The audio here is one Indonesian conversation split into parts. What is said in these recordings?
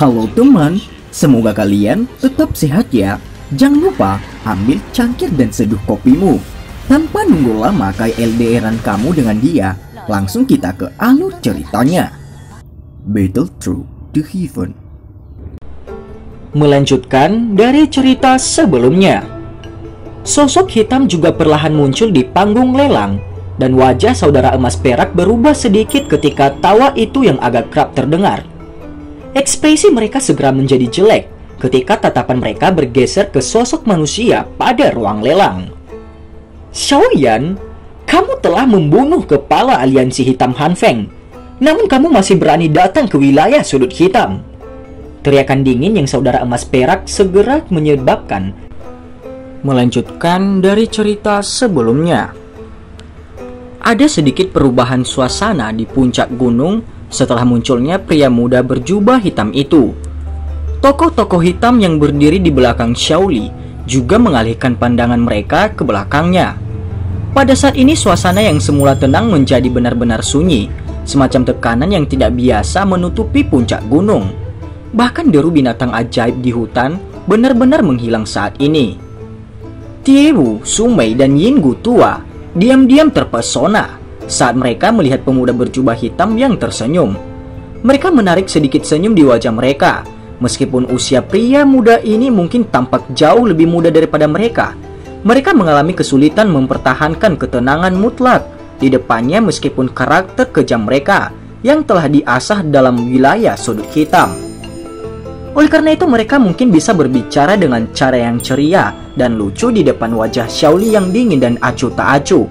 Halo teman, semoga kalian tetap sehat ya. Jangan lupa ambil cangkir dan seduh kopimu. Tanpa nunggu lama kayak LDRan kamu dengan dia, langsung kita ke alur ceritanya. Battle Through the Heaven. Melanjutkan dari cerita sebelumnya, sosok hitam juga perlahan muncul di panggung lelang, dan wajah saudara emas perak berubah sedikit ketika tawa itu yang agak kerap terdengar. Ekspresi mereka segera menjadi jelek ketika tatapan mereka bergeser ke sosok manusia pada ruang lelang. Xiaoyan, kamu telah membunuh kepala aliansi hitam Han Feng, namun kamu masih berani datang ke wilayah sudut hitam. Teriakan dingin yang saudara emas perak segera menyebabkan. Melanjutkan dari cerita sebelumnya, ada sedikit perubahan suasana di puncak gunung setelah munculnya pria muda berjubah hitam itu. Tokoh-tokoh hitam yang berdiri di belakang Xiaoli juga mengalihkan pandangan mereka ke belakangnya. Pada saat ini suasana yang semula tenang menjadi benar-benar sunyi, semacam tekanan yang tidak biasa menutupi puncak gunung. Bahkan deru binatang ajaib di hutan benar-benar menghilang saat ini. Tiewu, Sumei, dan Yinggu tua diam-diam terpesona saat mereka melihat pemuda berjubah hitam yang tersenyum. Mereka menarik sedikit senyum di wajah mereka. Meskipun usia pria muda ini mungkin tampak jauh lebih muda daripada mereka, mereka mengalami kesulitan mempertahankan ketenangan mutlak di depannya meskipun karakter kejam mereka yang telah diasah dalam wilayah sudut hitam. Oleh karena itu mereka mungkin bisa berbicara dengan cara yang ceria dan lucu di depan wajah Xiaoli yang dingin dan acuh tak acuh.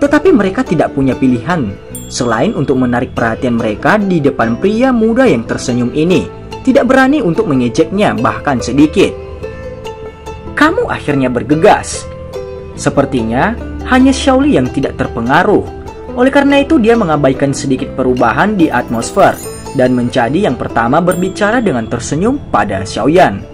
Tetapi mereka tidak punya pilihan selain untuk menarik perhatian mereka di depan pria muda yang tersenyum ini, tidak berani untuk mengejeknya bahkan sedikit. Kamu akhirnya bergegas. Sepertinya hanya Xiaoli yang tidak terpengaruh. Oleh karena itu dia mengabaikan sedikit perubahan di atmosfer dan menjadi yang pertama berbicara dengan tersenyum pada Xiaoyan.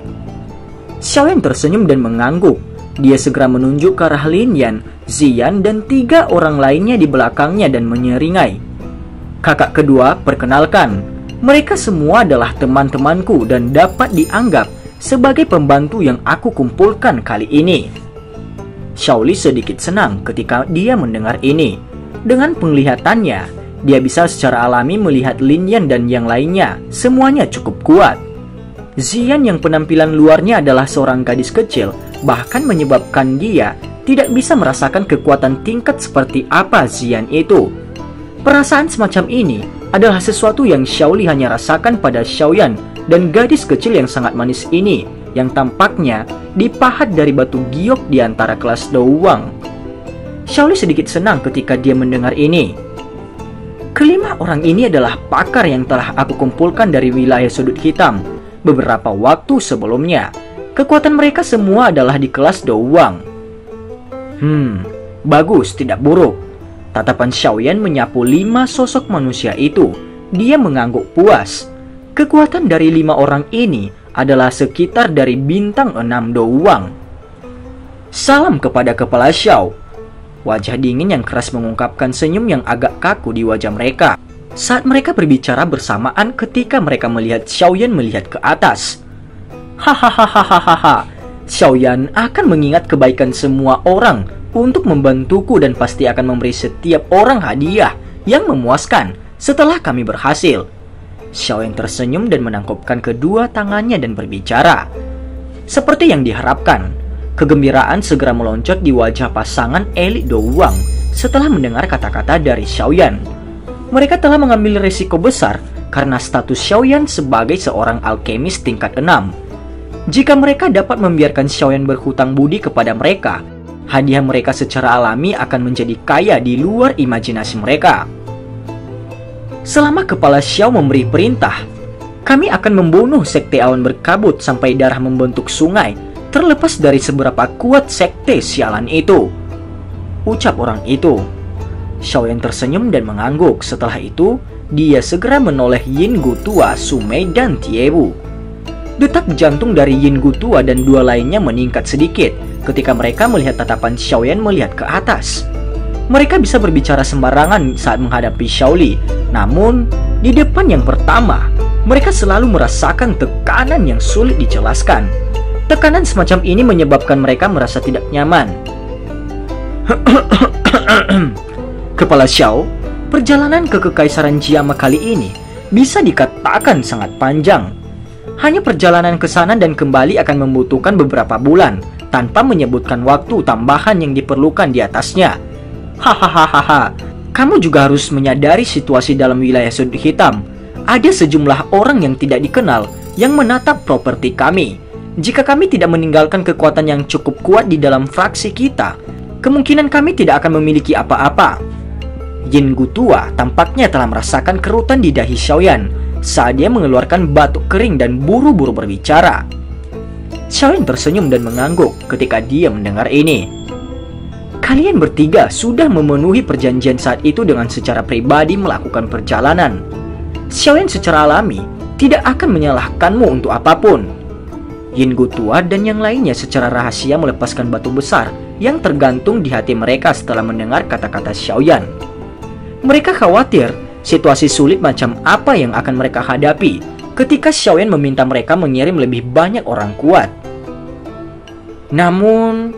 Xiaoyan tersenyum dan mengangguk. Dia segera menunjuk ke arah Lin Yan, Ziyan, dan 3 orang lainnya di belakangnya dan menyeringai. Kakak kedua, perkenalkan. Mereka semua adalah teman-temanku dan dapat dianggap sebagai pembantu yang aku kumpulkan kali ini. Xiaoli sedikit senang ketika dia mendengar ini. Dengan penglihatannya, dia bisa secara alami melihat Lin Yan dan yang lainnya. Semuanya cukup kuat. Ziyan yang penampilan luarnya adalah seorang gadis kecil, bahkan menyebabkan dia tidak bisa merasakan kekuatan tingkat seperti apa Ziyan itu. Perasaan semacam ini adalah sesuatu yang Xiaoli hanya rasakan pada Xiaoyan dan gadis kecil yang sangat manis ini, yang tampaknya dipahat dari batu giok di antara kelas Douwang. Xiaoli sedikit senang ketika dia mendengar ini. Kelima orang ini adalah pakar yang telah aku kumpulkan dari wilayah sudut hitam beberapa waktu sebelumnya. Kekuatan mereka semua adalah di kelas Douwang. Bagus, tidak buruk. Tatapan Xiaoyan menyapu 5 sosok manusia itu. Dia mengangguk puas. Kekuatan dari 5 orang ini adalah sekitar dari bintang 6 Douwang. Salam kepada kepala Xiao. Wajah dingin yang keras mengungkapkan senyum yang agak kaku di wajah mereka saat mereka berbicara bersamaan ketika mereka melihat Xiaoyan melihat ke atas. Hahaha, Xiaoyan akan mengingat kebaikan semua orang untuk membantuku dan pasti akan memberi setiap orang hadiah yang memuaskan setelah kami berhasil. Xiaoyan tersenyum dan menangkupkan kedua tangannya dan berbicara. Seperti yang diharapkan, kegembiraan segera melonjak di wajah pasangan elit Douwang setelah mendengar kata-kata dari Xiaoyan. Mereka telah mengambil risiko besar karena status Xiaoyan sebagai seorang alkemis tingkat 6. Jika mereka dapat membiarkan Xiaoyan berhutang budi kepada mereka, hadiah mereka secara alami akan menjadi kaya di luar imajinasi mereka. Selama kepala Xiao memberi perintah, kami akan membunuh sekte awan berkabut sampai darah membentuk sungai, terlepas dari seberapa kuat sekte sialan itu, ucap orang itu. Xiaoyan tersenyum dan mengangguk. Setelah itu, dia segera menoleh Yinggu tua, Sumei, dan Tiewu. Detak jantung dari Yinggu tua dan 2 lainnya meningkat sedikit ketika mereka melihat tatapan Xiaoyan melihat ke atas. Mereka bisa berbicara sembarangan saat menghadapi Xiaoli, namun di depan yang pertama, Mereka selalu merasakan tekanan yang sulit dijelaskan. Tekanan semacam ini menyebabkan mereka merasa tidak nyaman. Kepala Xiao, perjalanan ke Kekaisaran Jiama kali ini bisa dikatakan sangat panjang. Hanya perjalanan ke sana dan kembali akan membutuhkan beberapa bulan, tanpa menyebutkan waktu tambahan yang diperlukan di atasnya. Hahaha, kamu juga harus menyadari situasi dalam wilayah Sudut Hitam. Ada sejumlah orang yang tidak dikenal yang menatap properti kami. Jika kami tidak meninggalkan kekuatan yang cukup kuat di dalam fraksi kita, kemungkinan kami tidak akan memiliki apa-apa. Yin Gu tua tampaknya telah merasakan kerutan di dahi Xiaoyan saat dia mengeluarkan batuk kering dan buru-buru berbicara. Xiaoyan tersenyum dan mengangguk ketika dia mendengar ini. Kalian bertiga sudah memenuhi perjanjian saat itu dengan secara pribadi melakukan perjalanan. Xiaoyan secara alami tidak akan menyalahkanmu untuk apapun. Yin Gu tua dan yang lainnya secara rahasia melepaskan batu besar yang tergantung di hati mereka setelah mendengar kata-kata Xiaoyan. Mereka khawatir situasi sulit macam apa yang akan mereka hadapi ketika Xiaoyan meminta mereka mengirim lebih banyak orang kuat. Namun,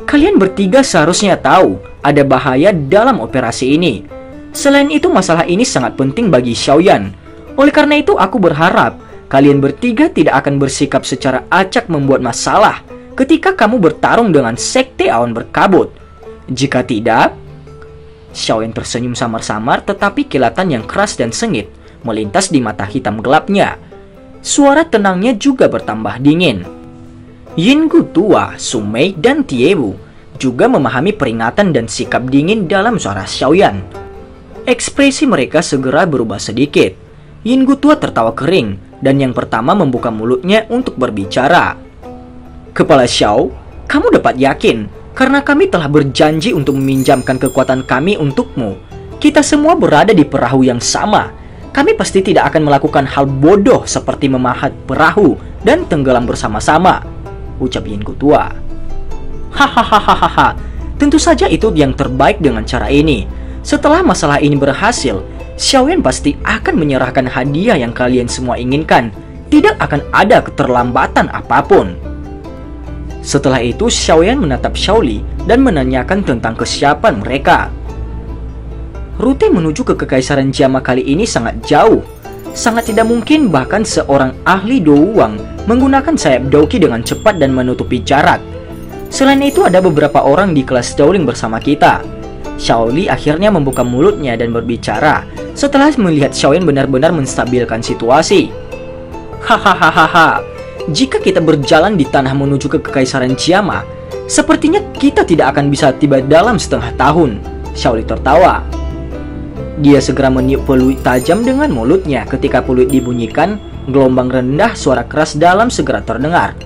kalian bertiga seharusnya tahu ada bahaya dalam operasi ini. Selain itu, masalah ini sangat penting bagi Xiaoyan. Oleh karena itu, aku berharap kalian bertiga tidak akan bersikap secara acak membuat masalah ketika kamu bertarung dengan Sekte Awan Berkabut. Jika tidak... Xiaoyan tersenyum samar-samar, tetapi kilatan yang keras dan sengit melintas di mata hitam gelapnya. Suara tenangnya juga bertambah dingin. Yin Gu tua, Su Mei, dan Tiewu juga memahami peringatan dan sikap dingin dalam suara Xiaoyan. Ekspresi mereka segera berubah sedikit. Yin Gu tua tertawa kering dan yang pertama membuka mulutnya untuk berbicara. Kepala Xiao, kamu dapat yakin karena kami telah berjanji untuk meminjamkan kekuatan kami untukmu. Kita semua berada di perahu yang sama. Kami pasti tidak akan melakukan hal bodoh seperti memahat perahu dan tenggelam bersama-sama, ucap Yin Gu tua. Hahaha, tentu saja itu yang terbaik dengan cara ini. Setelah masalah ini berhasil, Xiaoyan pasti akan menyerahkan hadiah yang kalian semua inginkan. Tidak akan ada keterlambatan apapun. Setelah itu, Xiaoyan menatap Xiaoli dan menanyakan tentang kesiapan mereka. Rute menuju ke Kekaisaran Jiama kali ini sangat jauh. Sangat tidak mungkin bahkan seorang ahli Douwang menggunakan sayap Douki dengan cepat dan menutupi jarak. Selain itu, ada beberapa orang di kelas Dowling bersama kita. Xiaoli akhirnya membuka mulutnya dan berbicara setelah melihat Xiaoyan benar-benar menstabilkan situasi. Hahaha, jika kita berjalan di tanah menuju ke Kekaisaran Jiama, sepertinya kita tidak akan bisa tiba dalam setengah tahun. Xiaoli tertawa. Dia segera meniup peluit tajam dengan mulutnya. Ketika peluit dibunyikan, gelombang rendah suara keras dalam segera terdengar.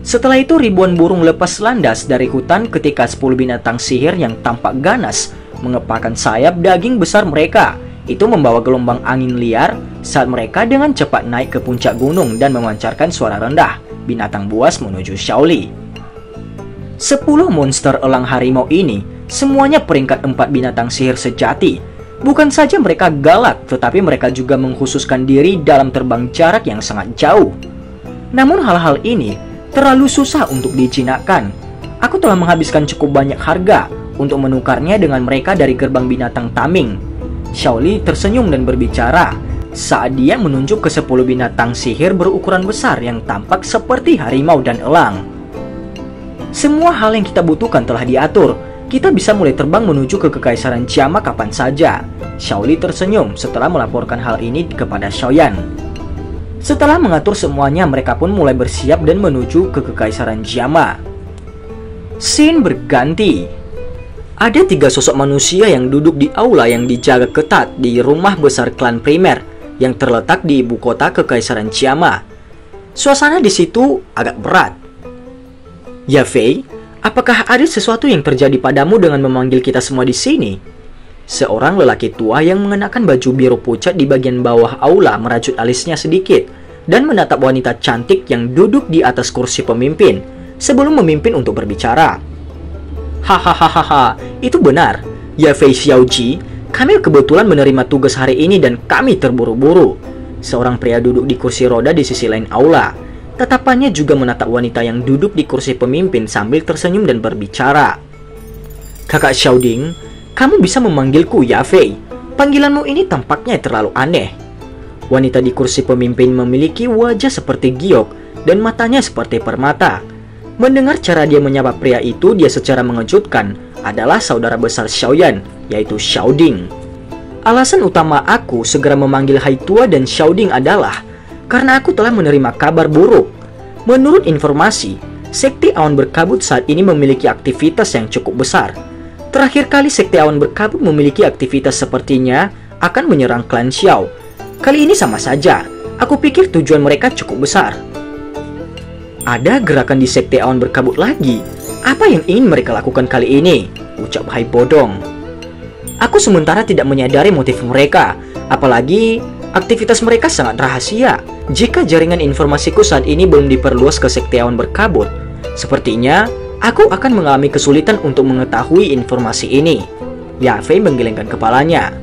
Setelah itu ribuan burung lepas landas dari hutan ketika 10 binatang sihir yang tampak ganas mengepakkan sayap daging besar mereka. Itu membawa gelombang angin liar saat mereka dengan cepat naik ke puncak gunung dan memancarkan suara rendah. Binatang buas menuju Xiaoli. 10 monster elang harimau ini semuanya peringkat 4 binatang sihir sejati. Bukan saja mereka galak, tetapi mereka juga mengkhususkan diri dalam terbang jarak yang sangat jauh. Namun hal-hal ini terlalu susah untuk dijinakkan. Aku telah menghabiskan cukup banyak harga untuk menukarnya dengan mereka dari gerbang binatang taming. Xiaoli tersenyum dan berbicara saat dia menunjuk ke 10 binatang sihir berukuran besar yang tampak seperti harimau dan elang. Semua hal yang kita butuhkan telah diatur. Kita bisa mulai terbang menuju ke Kekaisaran Jiama kapan saja. Xiaoli tersenyum setelah melaporkan hal ini kepada Xiaoyan. Setelah mengatur semuanya, mereka pun mulai bersiap dan menuju ke Kekaisaran Jiama. Scene berganti. Ada 3 sosok manusia yang duduk di aula yang dijaga ketat di rumah besar klan primer yang terletak di ibu kota Kekaisaran Jiama. Suasana di situ agak berat. Ya Fei, apakah ada sesuatu yang terjadi padamu dengan memanggil kita semua di sini? Seorang lelaki tua yang mengenakan baju biru pucat di bagian bawah aula merajut alisnya sedikit dan menatap wanita cantik yang duduk di atas kursi pemimpin sebelum memimpin untuk berbicara. Hahaha, itu benar. Ya Fei Xiaoji, kami kebetulan menerima tugas hari ini dan kami terburu-buru. Seorang pria duduk di kursi roda di sisi lain aula. Tatapannya juga menatap wanita yang duduk di kursi pemimpin sambil tersenyum dan berbicara. Kakak Xiaoding, kamu bisa memanggilku Yafei. Panggilanmu ini tampaknya terlalu aneh. Wanita di kursi pemimpin memiliki wajah seperti giok dan matanya seperti permata. Mendengar cara dia menyapa pria itu, dia secara mengejutkan adalah saudara besar Xiaoyan, yaitu Xiaoding. Alasan utama aku segera memanggil Haitua dan Xiaoding adalah karena aku telah menerima kabar buruk. Menurut informasi, Sekte Awan Berkabut saat ini memiliki aktivitas yang cukup besar. Terakhir kali Sekte Awan Berkabut memiliki aktivitas sepertinya akan menyerang klan Xiao. Kali ini sama saja, aku pikir tujuan mereka cukup besar. Ada gerakan di Sekte Awan Berkabut lagi. Apa yang ingin mereka lakukan kali ini? Ucap Hai Bodong. Aku sementara tidak menyadari motif mereka, apalagi aktivitas mereka sangat rahasia. Jika jaringan informasiku saat ini belum diperluas ke Sekte Awan Berkabut, sepertinya aku akan mengalami kesulitan untuk mengetahui informasi ini. Yafei menggelengkan kepalanya.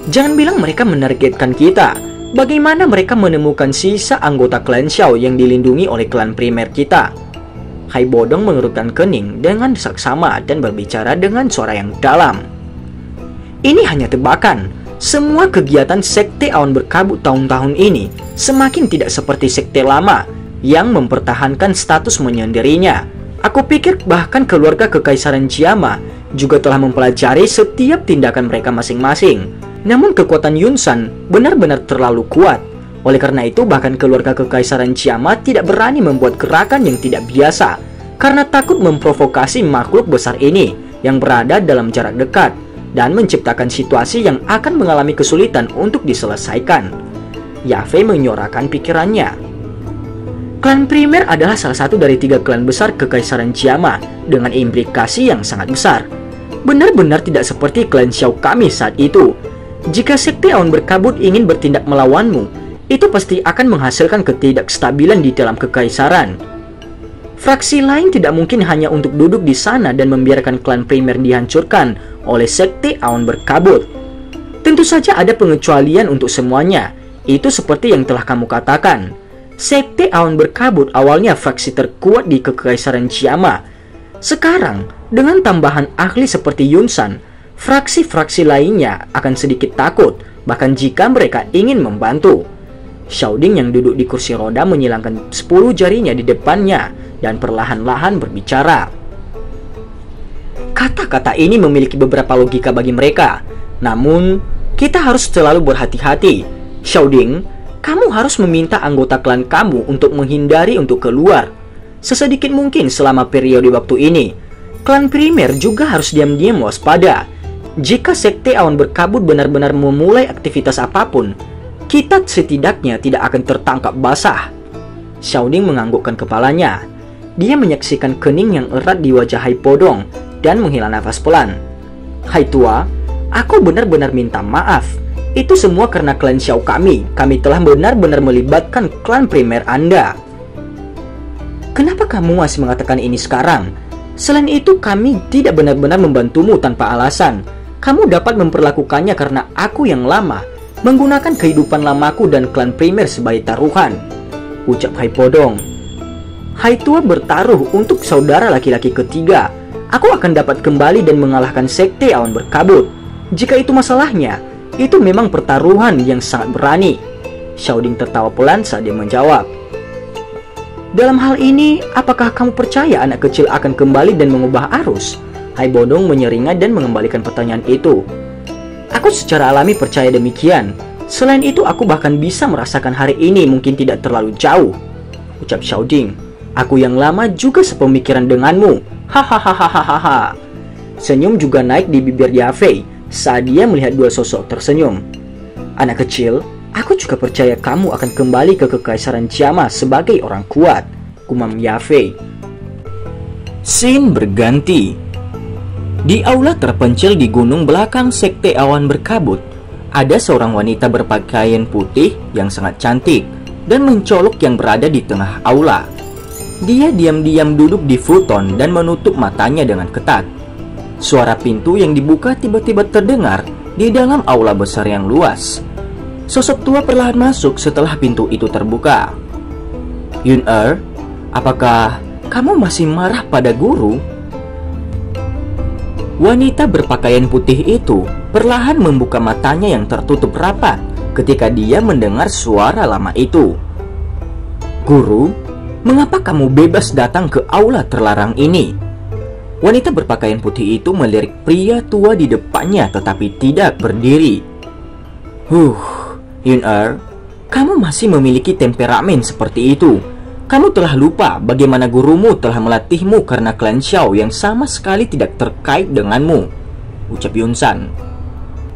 Jangan bilang mereka menargetkan kita. Bagaimana mereka menemukan sisa anggota klan Xiao yang dilindungi oleh klan primer kita? Hai Bodong mengerutkan kening dengan saksama dan berbicara dengan suara yang dalam. Ini hanya tebakan. Semua kegiatan Sekte Awan Berkabut tahun-tahun ini semakin tidak seperti sekte lama yang mempertahankan status menyendirinya. Aku pikir bahkan keluarga Kekaisaran Jiama juga telah mempelajari setiap tindakan mereka masing-masing. Namun kekuatan Yunsan benar-benar terlalu kuat. Oleh karena itu bahkan keluarga Kekaisaran Jiama tidak berani membuat gerakan yang tidak biasa karena takut memprovokasi makhluk besar ini yang berada dalam jarak dekat dan menciptakan situasi yang akan mengalami kesulitan untuk diselesaikan. Yafei menyorakan pikirannya. Klan primer adalah salah satu dari 3 klan besar Kekaisaran Jiama dengan implikasi yang sangat besar. Benar-benar tidak seperti klan Xiao kami saat itu. Jika Sekte Awan Berkabut ingin bertindak melawanmu, itu pasti akan menghasilkan ketidakstabilan di dalam Kekaisaran. Fraksi lain tidak mungkin hanya untuk duduk di sana dan membiarkan klan primer dihancurkan oleh Sekte Awan Berkabut. Tentu saja ada pengecualian untuk semuanya. Itu seperti yang telah kamu katakan. Sekte Awan Berkabut awalnya fraksi terkuat di Kekaisaran Jiama. Sekarang, dengan tambahan ahli seperti Yunsan, fraksi-fraksi lainnya akan sedikit takut, bahkan jika mereka ingin membantu. Xiaoding yang duduk di kursi roda menyilangkan 10 jarinya di depannya dan perlahan-lahan berbicara. Kata-kata ini memiliki beberapa logika bagi mereka. Namun, kita harus selalu berhati-hati. Xiaoding, kamu harus meminta anggota klan kamu untuk menghindari untuk keluar sesedikit mungkin selama periode waktu ini. Klan primer juga harus diam-diam waspada. Jika Sekte Awan Berkabut benar-benar memulai aktivitas apapun, kita setidaknya tidak akan tertangkap basah. Xiaoding menganggukkan kepalanya. Dia menyaksikan kening yang erat di wajah Hai Bodong dan menghela nafas pelan. Hai Tua, aku benar-benar minta maaf. Itu semua karena klan Xiao kami. Kami telah benar-benar melibatkan klan primer Anda. Kenapa kamu masih mengatakan ini sekarang? Selain itu, kami tidak benar-benar membantumu tanpa alasan. Kamu dapat memperlakukannya karena aku yang lama menggunakan kehidupan lamaku dan klan primer sebagai taruhan, ucap Hai Bodong. Hai Tua bertaruh untuk saudara laki-laki ketiga. Aku akan dapat kembali dan mengalahkan Sekte Awan Berkabut. Jika itu masalahnya, itu memang pertaruhan yang sangat berani. Xiaoding tertawa pelan saat dia menjawab. Dalam hal ini, apakah kamu percaya anak kecil akan kembali dan mengubah arus? Hai Bodong menyeringai dan mengembalikan pertanyaan itu. Aku secara alami percaya demikian. Selain itu, aku bahkan bisa merasakan hari ini mungkin tidak terlalu jauh, ucap Xiaoding. Aku yang lama juga sepemikiran denganmu. Hahaha. Senyum juga naik di bibir Yafei saat dia melihat dua sosok tersenyum. Anak kecil, aku juga percaya kamu akan kembali ke Kekaisaran Jiama sebagai orang kuat, gumam Yafei. Scene berganti. Di aula terpencil di gunung belakang Sekte Awan Berkabut, ada seorang wanita berpakaian putih yang sangat cantik dan mencolok yang berada di tengah aula. Dia diam-diam duduk di futon dan menutup matanya dengan ketat. Suara pintu yang dibuka tiba-tiba terdengar di dalam aula besar yang luas. Sosok tua perlahan masuk setelah pintu itu terbuka. Yun-er, apakah kamu masih marah pada guru? Wanita berpakaian putih itu perlahan membuka matanya yang tertutup rapat ketika dia mendengar suara lama itu. Guru, mengapa kamu bebas datang ke aula terlarang ini? Wanita berpakaian putih itu melirik pria tua di depannya tetapi tidak berdiri. Yun-er, kamu masih memiliki temperamen seperti itu. Kamu telah lupa bagaimana gurumu telah melatihmu karena klan Xiao yang sama sekali tidak terkait denganmu, ucap Yun-san.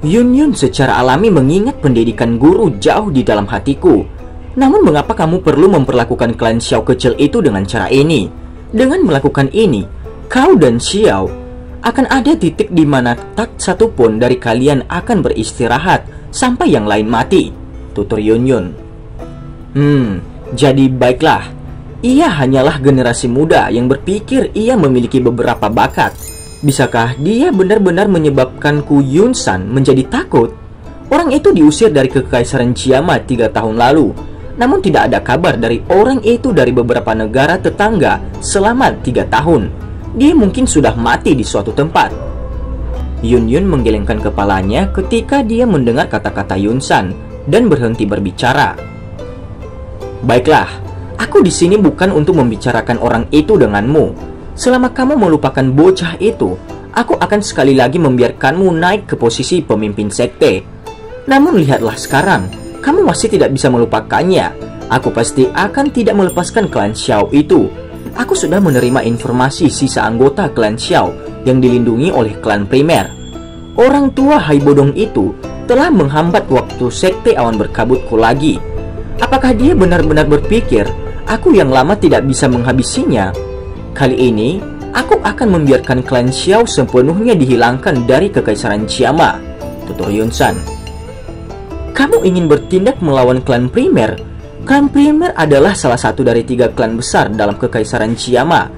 Yun secara alami mengingat pendidikan guru jauh di dalam hatiku. Namun mengapa kamu perlu memperlakukan klan Xiao kecil itu dengan cara ini? Dengan melakukan ini, kau dan Xiao akan ada titik di mana tak satupun dari kalian akan beristirahat sampai yang lain mati, tutur Yun. Jadi baiklah. Ia hanyalah generasi muda yang berpikir ia memiliki beberapa bakat. Bisakah dia benar-benar menyebabkanku Yun-san menjadi takut? Orang itu diusir dari Kekaisaran Jiama 3 tahun lalu. Namun tidak ada kabar dari orang itu dari beberapa negara tetangga selama 3 tahun. Dia mungkin sudah mati di suatu tempat. Yun menggelengkan kepalanya ketika dia mendengar kata-kata Yun-san dan berhenti berbicara. Baiklah, aku di sini bukan untuk membicarakan orang itu denganmu. Selama kamu melupakan bocah itu, aku akan sekali lagi membiarkanmu naik ke posisi pemimpin sekte. Namun lihatlah sekarang, kamu masih tidak bisa melupakannya. Aku pasti akan tidak melepaskan klan Xiao itu. Aku sudah menerima informasi sisa anggota klan Xiao yang dilindungi oleh klan primer. Orang tua Hai Bodong itu telah menghambat waktu sekte awan berkabutku lagi. Apakah dia benar-benar berpikir aku yang lama tidak bisa menghabisinya? Kali ini, aku akan membiarkan klan Xiao sepenuhnya dihilangkan dari Kekaisaran Jiama, tutur Yun-san. Kamu ingin bertindak melawan klan primer? Klan primer adalah salah satu dari 3 klan besar dalam Kekaisaran Jiama.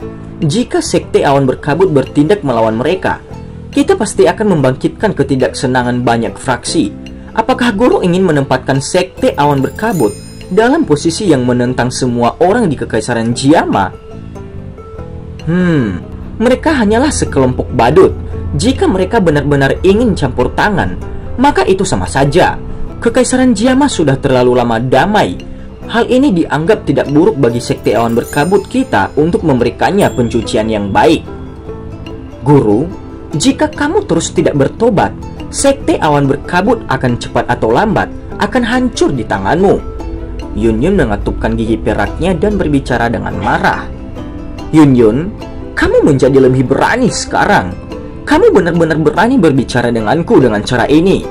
Jika sekte awan berkabut bertindak melawan mereka, kita pasti akan membangkitkan ketidaksenangan banyak fraksi. Apakah guru ingin menempatkan sekte awan berkabut dalam posisi yang menentang semua orang di Kekaisaran Jiama? Mereka hanyalah sekelompok badut. Jika mereka benar-benar ingin campur tangan, maka itu sama saja. Kekaisaran Jiama sudah terlalu lama damai. Hal ini dianggap tidak buruk bagi sekte awan berkabut kita untuk memberikannya pencucian yang baik. Guru, jika kamu terus tidak bertobat, sekte awan berkabut akan cepat atau lambat akan hancur di tanganmu. Yun mengatupkan gigi peraknya dan berbicara dengan marah. Yun, kamu menjadi lebih berani sekarang. Kamu benar-benar berani berbicara denganku dengan cara ini.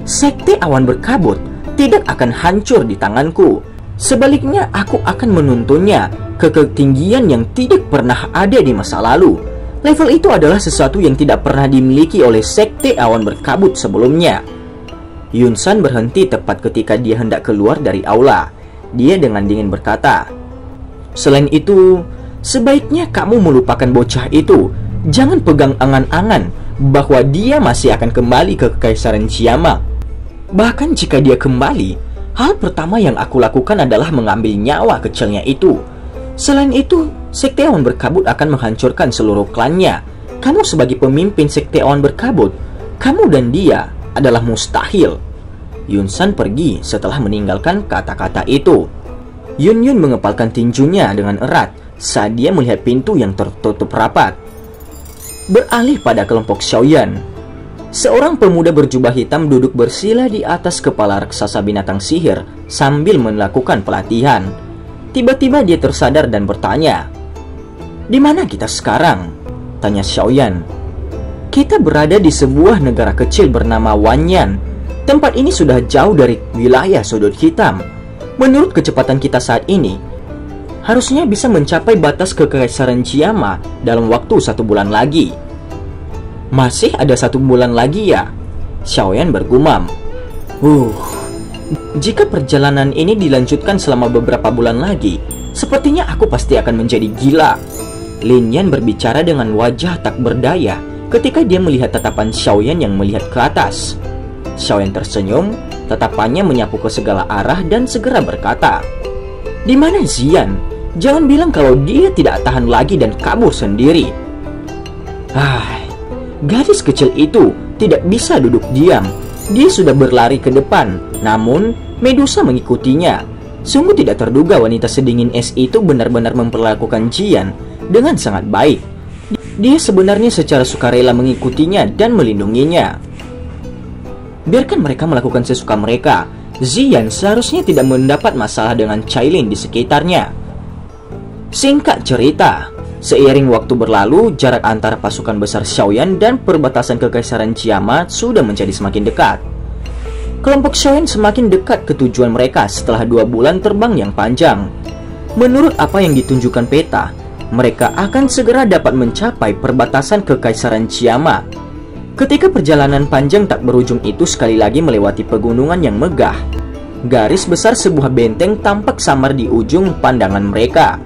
Sekte awan berkabut tidak akan hancur di tanganku. Sebaliknya, aku akan menuntunnya ke ketinggian yang tidak pernah ada di masa lalu. Level itu adalah sesuatu yang tidak pernah dimiliki oleh sekte awan berkabut sebelumnya. Yun-san berhenti tepat ketika dia hendak keluar dari aula. Dia dengan dingin berkata, "Selain itu, sebaiknya kamu melupakan bocah itu. Jangan pegang angan-angan bahwa dia masih akan kembali ke Kekaisaran Jiama. Bahkan jika dia kembali, hal pertama yang aku lakukan adalah mengambil nyawa kecilnya itu. Selain itu, sekte awan berkabut akan menghancurkan seluruh klannya. Kamu sebagai pemimpin sekte awan berkabut, kamu dan dia adalah mustahil." Yun-san pergi setelah meninggalkan kata-kata itu. Yun mengepalkan tinjunya dengan erat saat dia melihat pintu yang tertutup rapat. Beralih pada kelompok Xiaoyan, seorang pemuda berjubah hitam duduk bersila di atas kepala raksasa binatang sihir sambil melakukan pelatihan. Tiba-tiba dia tersadar dan bertanya, "Di mana kita sekarang?" tanya Xiaoyan. "Kita berada di sebuah negara kecil bernama Wanyan. Tempat ini sudah jauh dari wilayah sudut hitam. Menurut kecepatan kita saat ini, harusnya bisa mencapai batas Kekaisaran Jiama dalam waktu 1 bulan lagi." "Masih ada 1 bulan lagi ya?" Xiaoyan bergumam. Jika perjalanan ini dilanjutkan selama beberapa bulan lagi, sepertinya aku pasti akan menjadi gila." Lin Yan berbicara dengan wajah tak berdaya ketika dia melihat tatapan Xiaoyan yang melihat ke atas. Xiaoyan tersenyum, tatapannya menyapu ke segala arah dan segera berkata, "Di mana Ziyan? Jangan bilang kalau dia tidak tahan lagi dan kabur sendiri." Gadis kecil itu tidak bisa duduk diam. Dia sudah berlari ke depan, namun Medusa mengikutinya. Sungguh tidak terduga wanita sedingin es itu benar-benar memperlakukan Ziyan dengan sangat baik. Dia sebenarnya secara sukarela mengikutinya dan melindunginya. Biarkan mereka melakukan sesuka mereka. Ziyan seharusnya tidak mendapat masalah dengan Cailin di sekitarnya. Singkat cerita, seiring waktu berlalu, jarak antara pasukan besar Xiaoyan dan perbatasan Kekaisaran Tiamat sudah menjadi semakin dekat. Kelompok Xiaoyan semakin dekat ke tujuan mereka setelah 2 bulan terbang yang panjang. Menurut apa yang ditunjukkan peta, mereka akan segera dapat mencapai perbatasan Kekaisaran Tiamat. Ketika perjalanan panjang tak berujung itu sekali lagi melewati pegunungan yang megah, garis besar sebuah benteng tampak samar di ujung pandangan mereka.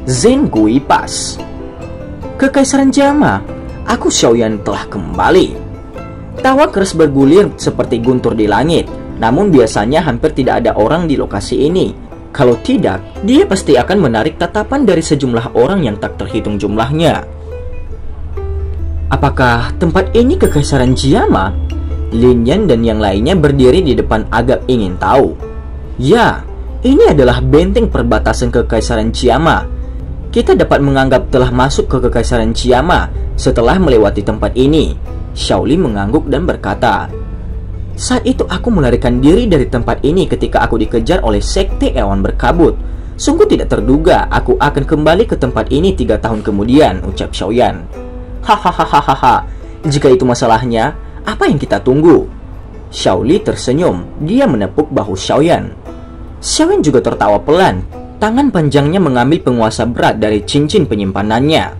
Zengui Pass. Kekaisaran Tiamat, aku Xiaoyan telah kembali. Tawa keras bergulir seperti guntur di langit, namun biasanya hampir tidak ada orang di lokasi ini. Kalau tidak, dia pasti akan menarik tatapan dari sejumlah orang yang tak terhitung jumlahnya. Apakah tempat ini Kekaisaran Tiamat? Lin Yan dan yang lainnya berdiri di depan agak ingin tahu. Ya, ini adalah benteng perbatasan Kekaisaran Tiamat. Kita dapat menganggap telah masuk ke Kekaisaran Tiamat setelah melewati tempat ini. Xiaoli mengangguk dan berkata, "Saat itu aku melarikan diri dari tempat ini ketika aku dikejar oleh sekte Aeon Berkabut. Sungguh tidak terduga aku akan kembali ke tempat ini 3 tahun kemudian," ucap Xiaoyan. "Hahaha, jika itu masalahnya, apa yang kita tunggu?" Xiaoli tersenyum, dia menepuk bahu Xiaoyan. Xiaoyan juga tertawa pelan, tangan panjangnya mengambil penguasa berat dari cincin penyimpanannya.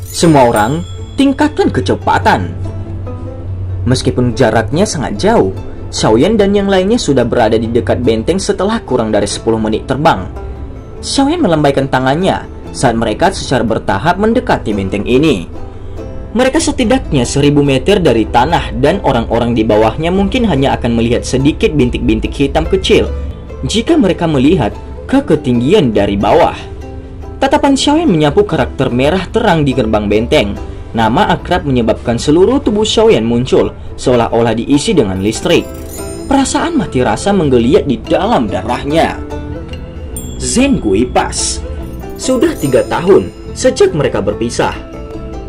"Semua orang, tingkatkan kecepatan." Meskipun jaraknya sangat jauh, Xiaoyan dan yang lainnya sudah berada di dekat benteng setelah kurang dari 10 menit terbang. Xiaoyan melambaikan tangannya saat mereka secara bertahap mendekati benteng ini. Mereka setidaknya 1000 meter dari tanah dan orang-orang di bawahnya mungkin hanya akan melihat sedikit bintik-bintik hitam kecil jika mereka melihat ke ketinggian dari bawah. Tatapan Xiaoyan menyapu karakter merah terang di gerbang benteng. Nama akrab menyebabkan seluruh tubuh Xiaoyan muncul seolah-olah diisi dengan listrik. Perasaan mati rasa menggeliat di dalam darahnya. Zengui Pass. Sudah 3 tahun sejak mereka berpisah.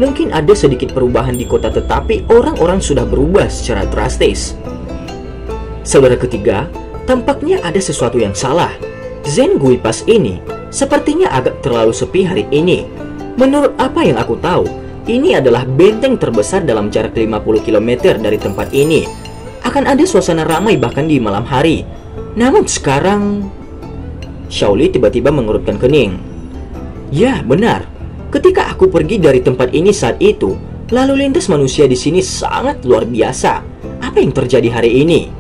Mungkin ada sedikit perubahan di kota, tetapi orang-orang sudah berubah secara drastis. Saudara ketiga, tampaknya ada sesuatu yang salah. Zengui Pass ini sepertinya agak terlalu sepi hari ini. Menurut apa yang aku tahu, ini adalah benteng terbesar dalam jarak 50 km dari tempat ini. Akan ada suasana ramai bahkan di malam hari. Namun sekarang... Xiaoli tiba-tiba mengerutkan kening. Ya, benar. Ketika aku pergi dari tempat ini saat itu, lalu lintas manusia di sini sangat luar biasa. Apa yang terjadi hari ini?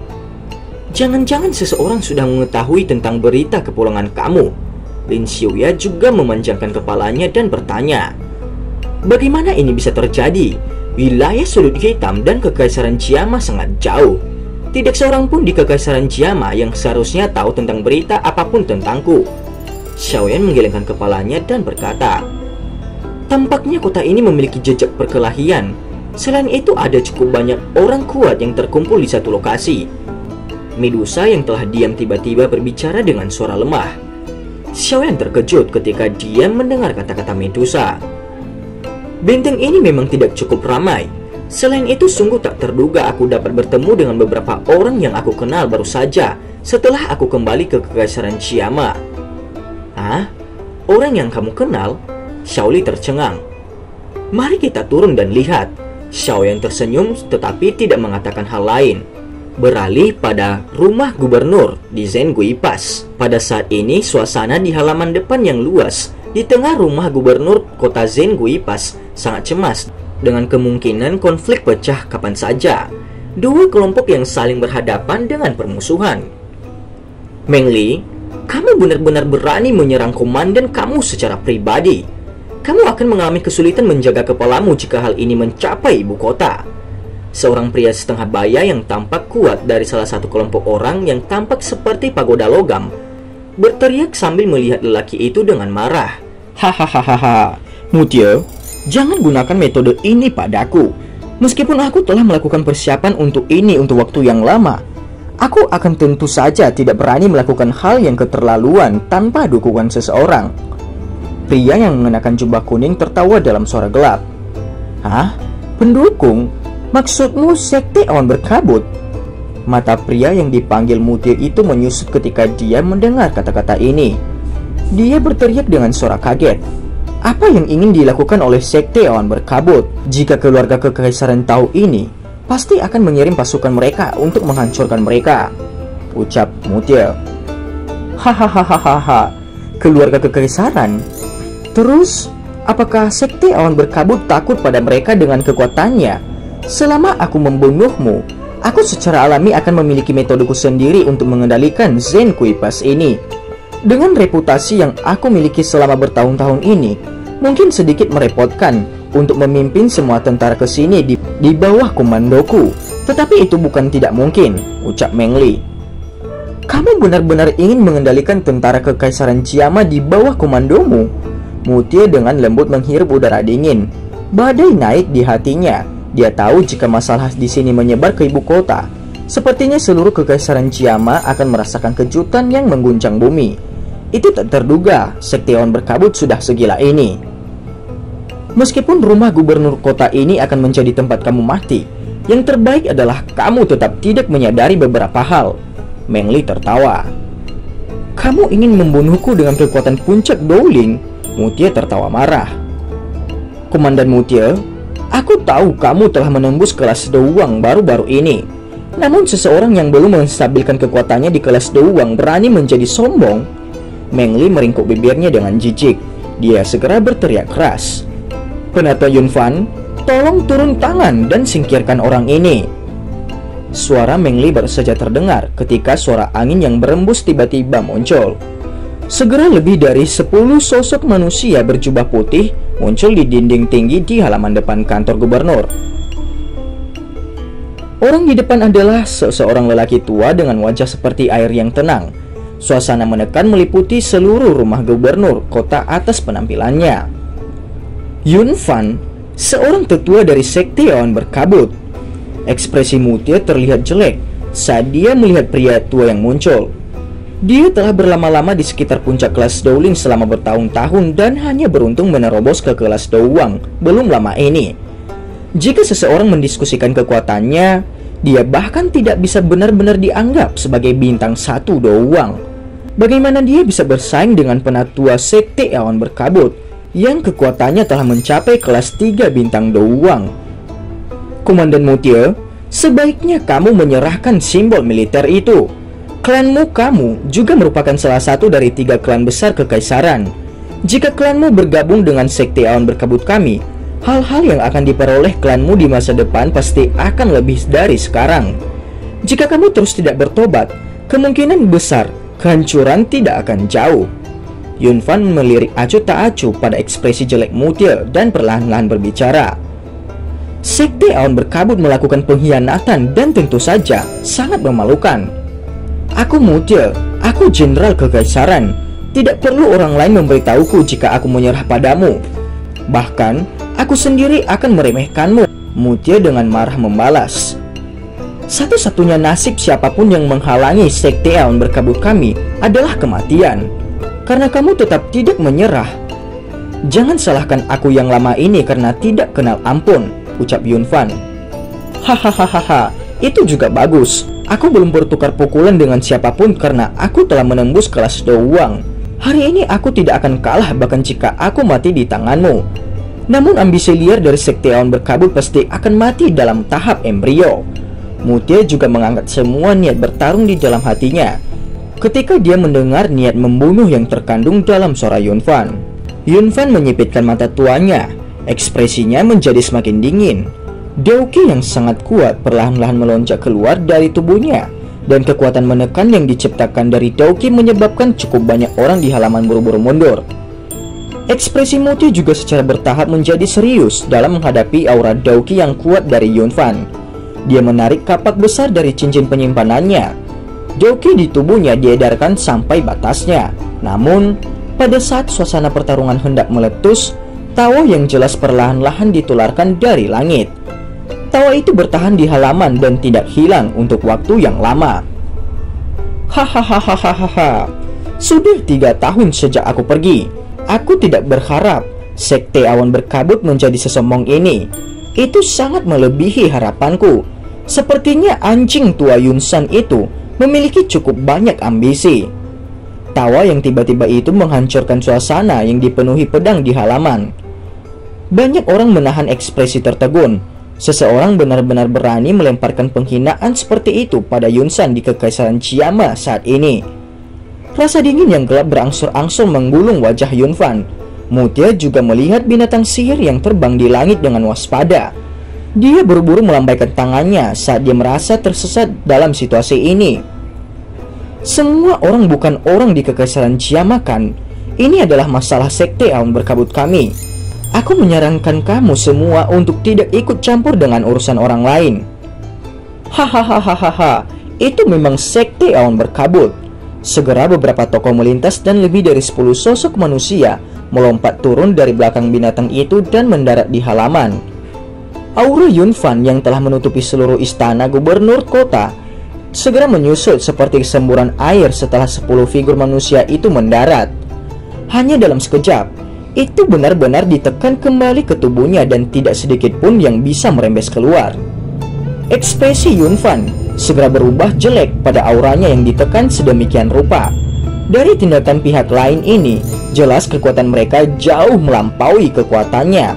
Jangan-jangan seseorang sudah mengetahui tentang berita kepulangan kamu. Lin Xiuya juga memanjangkan kepalanya dan bertanya, bagaimana ini bisa terjadi? Wilayah sudut hitam dan Kekaisaran Tiamat sangat jauh. Tidak seorang pun di Kekaisaran Tiamat yang seharusnya tahu tentang berita apapun tentangku. Xiaoyan menggelengkan kepalanya dan berkata, tampaknya kota ini memiliki jejak perkelahian. Selain itu ada cukup banyak orang kuat yang terkumpul di satu lokasi. Medusa yang telah diam tiba-tiba berbicara dengan suara lemah. Xiaoyan terkejut ketika dia mendengar kata-kata Medusa. Benteng ini memang tidak cukup ramai. Selain itu sungguh tak terduga aku dapat bertemu dengan beberapa orang yang aku kenal baru saja setelah aku kembali ke Kekaisaran Tiamat. Hah? Orang yang kamu kenal? Xiaoli tercengang. Mari kita turun dan lihat. Xiaoyan tersenyum tetapi tidak mengatakan hal lain. Beralih pada rumah gubernur di Zengui Pass. Pada saat ini suasana di halaman depan yang luas di tengah rumah gubernur kota Zengui Pass sangat cemas dengan kemungkinan konflik pecah kapan saja. Dua kelompok yang saling berhadapan dengan permusuhan. Meng Li, kamu benar-benar berani menyerang komandan kamu secara pribadi. Kamu akan mengalami kesulitan menjaga kepalamu jika hal ini mencapai ibu kota. seorang pria setengah baya yang tampak kuat dari salah satu kelompok orang yang tampak seperti pagoda logam, berteriak sambil melihat lelaki itu dengan marah. Hahaha, Mutiara, jangan gunakan metode ini padaku. Meskipun aku telah melakukan persiapan untuk ini untuk waktu yang lama, aku akan tentu saja tidak berani melakukan hal yang keterlaluan tanpa dukungan seseorang. Pria yang mengenakan jubah kuning tertawa dalam suara gelap. Hah? Pendukung? Maksudmu sekte awan berkabut? Mata pria yang dipanggil Mutiara itu menyusut ketika dia mendengar kata-kata ini. Dia berteriak dengan suara kaget. Apa yang ingin dilakukan oleh sekte awan berkabut? Jika keluarga kekaisaran tahu ini, pasti akan mengirim pasukan mereka untuk menghancurkan mereka, ucap Mutiara. Hahaha, keluarga kekaisaran? Terus, apakah sekte awan berkabut takut pada mereka dengan kekuatannya? Selama aku membunuhmu, aku secara alami akan memiliki metodeku sendiri untuk mengendalikan Zen Kuipas ini. Dengan reputasi yang aku miliki selama bertahun-tahun ini, mungkin sedikit merepotkan untuk memimpin semua tentara ke sini di bawah komandoku. Tetapi itu bukan tidak mungkin, ucap Meng Li. Kamu benar-benar ingin mengendalikan tentara kekaisaran Chiama di bawah komandomu? Mutiara dengan lembut menghirup udara dingin. Badai naik di hatinya. Dia tahu jika masalah di sini menyebar ke ibu kota, sepertinya seluruh kekaisaran Chiama akan merasakan kejutan yang mengguncang bumi. Itu tak terduga, sekte awan berkabut sudah segila ini. Meskipun rumah gubernur kota ini akan menjadi tempat kamu mati, yang terbaik adalah kamu tetap tidak menyadari beberapa hal. Meng Li tertawa. Kamu ingin membunuhku dengan kekuatan puncak Dowling? Mutiara tertawa marah. Komandan Mutiara, aku tahu kamu telah menembus kelas Douang baru-baru ini. Namun seseorang yang belum menstabilkan kekuatannya di kelas Douang berani menjadi sombong. Meng Li meringkuk bibirnya dengan jijik. Dia segera berteriak keras. Penata Yunfan, tolong turun tangan dan singkirkan orang ini. Suara Meng Li baru saja terdengar ketika suara angin yang berembus tiba-tiba muncul. Segera lebih dari 10 sosok manusia berjubah putih muncul di dinding tinggi di halaman depan kantor gubernur. Orang di depan adalah seseorang lelaki tua dengan wajah seperti air yang tenang. Suasana menekan meliputi seluruh rumah gubernur kota atas penampilannya. Yunfan, seorang tetua dari sekte awan berkabut. Ekspresi Mutiara terlihat jelek saat dia melihat pria tua yang muncul. Dia telah berlama-lama di sekitar puncak kelas Dowling selama bertahun-tahun dan hanya beruntung menerobos ke kelas Douang belum lama ini. Jika seseorang mendiskusikan kekuatannya, dia bahkan tidak bisa benar-benar dianggap sebagai bintang 1 Douang. Bagaimana dia bisa bersaing dengan penatua sekte awan berkabut yang kekuatannya telah mencapai kelas 3 bintang Douang? Komandan Mutiara, sebaiknya kamu menyerahkan simbol militer itu. Klanmu kamu juga merupakan salah satu dari 3 klan besar kekaisaran. Jika klanmu bergabung dengan sekte awan berkabut kami, hal-hal yang akan diperoleh klanmu di masa depan pasti akan lebih dari sekarang. Jika kamu terus tidak bertobat, kemungkinan besar kehancuran tidak akan jauh. Yunfan melirik acuh tak acuh pada ekspresi jelek Mutiara dan perlahan-lahan berbicara. Sekte awan berkabut melakukan pengkhianatan dan tentu saja sangat memalukan. Aku Mutiara, aku jenderal kekaisaran. Tidak perlu orang lain memberitahuku jika aku menyerah padamu. Bahkan, aku sendiri akan meremehkanmu. Mutiara dengan marah membalas. Satu-satunya nasib siapapun yang menghalangi sekte awan berkabut kami adalah kematian. Karena kamu tetap tidak menyerah. Jangan salahkan aku yang lama ini karena tidak kenal ampun, ucap Yunfan. Hahaha, itu juga bagus. Aku belum bertukar pukulan dengan siapapun karena aku telah menembus kelas Douang. Hari ini aku tidak akan kalah bahkan jika aku mati di tanganmu. Namun ambisi liar dari sekte awan berkabut pasti akan mati dalam tahap embrio. Mutiara juga mengangkat semua niat bertarung di dalam hatinya ketika dia mendengar niat membunuh yang terkandung dalam suara Yunfan. Yunfan menyipitkan mata tuanya. Ekspresinya menjadi semakin dingin. Deuki yang sangat kuat perlahan-lahan melonjak keluar dari tubuhnya, dan kekuatan menekan yang diciptakan dari Deuki menyebabkan cukup banyak orang di halaman buru-buru mundur. Ekspresi Mutiara juga secara bertahap menjadi serius dalam menghadapi aura Deuki yang kuat dari Yunfan. Dia menarik kapak besar dari cincin penyimpanannya. Joki di tubuhnya diedarkan sampai batasnya. Namun, pada saat suasana pertarungan hendak meletus, tawa yang jelas perlahan-lahan ditularkan dari langit. Tawa itu bertahan di halaman dan tidak hilang untuk waktu yang lama. Hahaha. Sudah 3 tahun sejak aku pergi. Aku tidak berharap sekte awan berkabut menjadi sesombong ini. Itu sangat melebihi harapanku. Sepertinya anjing tua Yunsan itu memiliki cukup banyak ambisi. Tawa yang tiba-tiba itu menghancurkan suasana yang dipenuhi pedang di halaman. Banyak orang menahan ekspresi tertegun. Seseorang benar-benar berani melemparkan penghinaan seperti itu pada Yunsan di Kekaisaran Chiama saat ini. Rasa dingin yang gelap berangsur-angsur menggulung wajah Yunfan. Mutia juga melihat binatang sihir yang terbang di langit dengan waspada. Dia buru-buru melambaikan tangannya saat dia merasa tersesat dalam situasi ini. Semua orang bukan orang di Kekaisaran Chiama kan? Ini adalah masalah sekte awan berkabut kami. Aku menyarankan kamu semua untuk tidak ikut campur dengan urusan orang lain. Hahaha, itu memang sekte awan berkabut. Segera beberapa tokoh melintas dan lebih dari 10 sosok manusia melompat turun dari belakang binatang itu dan mendarat di halaman. Aura Yunfan yang telah menutupi seluruh istana gubernur kota segera menyusut seperti semburan air setelah 10 figur manusia itu mendarat. Hanya dalam sekejap, itu benar-benar ditekan kembali ke tubuhnya dan tidak sedikit pun yang bisa merembes keluar. Ekspresi Yunfan segera berubah jelek pada auranya yang ditekan sedemikian rupa. Dari tindakan pihak lain ini, jelas kekuatan mereka jauh melampaui kekuatannya.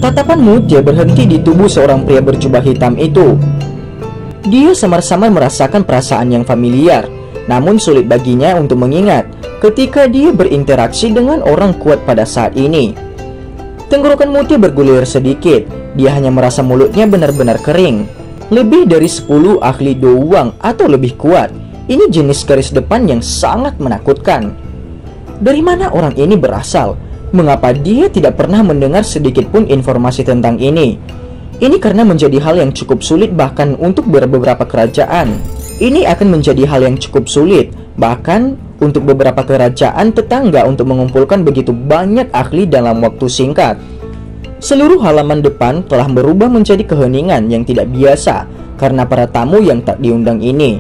Tatapan Mutia berhenti di tubuh seorang pria berjubah hitam itu. Dia samar-samar merasakan perasaan yang familiar, namun sulit baginya untuk mengingat ketika dia berinteraksi dengan orang kuat pada saat ini. Tenggorokan Mutia bergulir sedikit. Dia hanya merasa mulutnya benar-benar kering. Lebih dari 10 ahli doang atau lebih kuat. Ini jenis garis depan yang sangat menakutkan. Dari mana orang ini berasal? Mengapa dia tidak pernah mendengar sedikit pun informasi tentang ini? Ini karena menjadi hal yang cukup sulit bahkan untuk beberapa kerajaan. Ini akan menjadi hal yang cukup sulit bahkan untuk beberapa kerajaan tetangga untuk mengumpulkan begitu banyak ahli dalam waktu singkat. Seluruh halaman depan telah berubah menjadi keheningan yang tidak biasa karena para tamu yang tak diundang ini.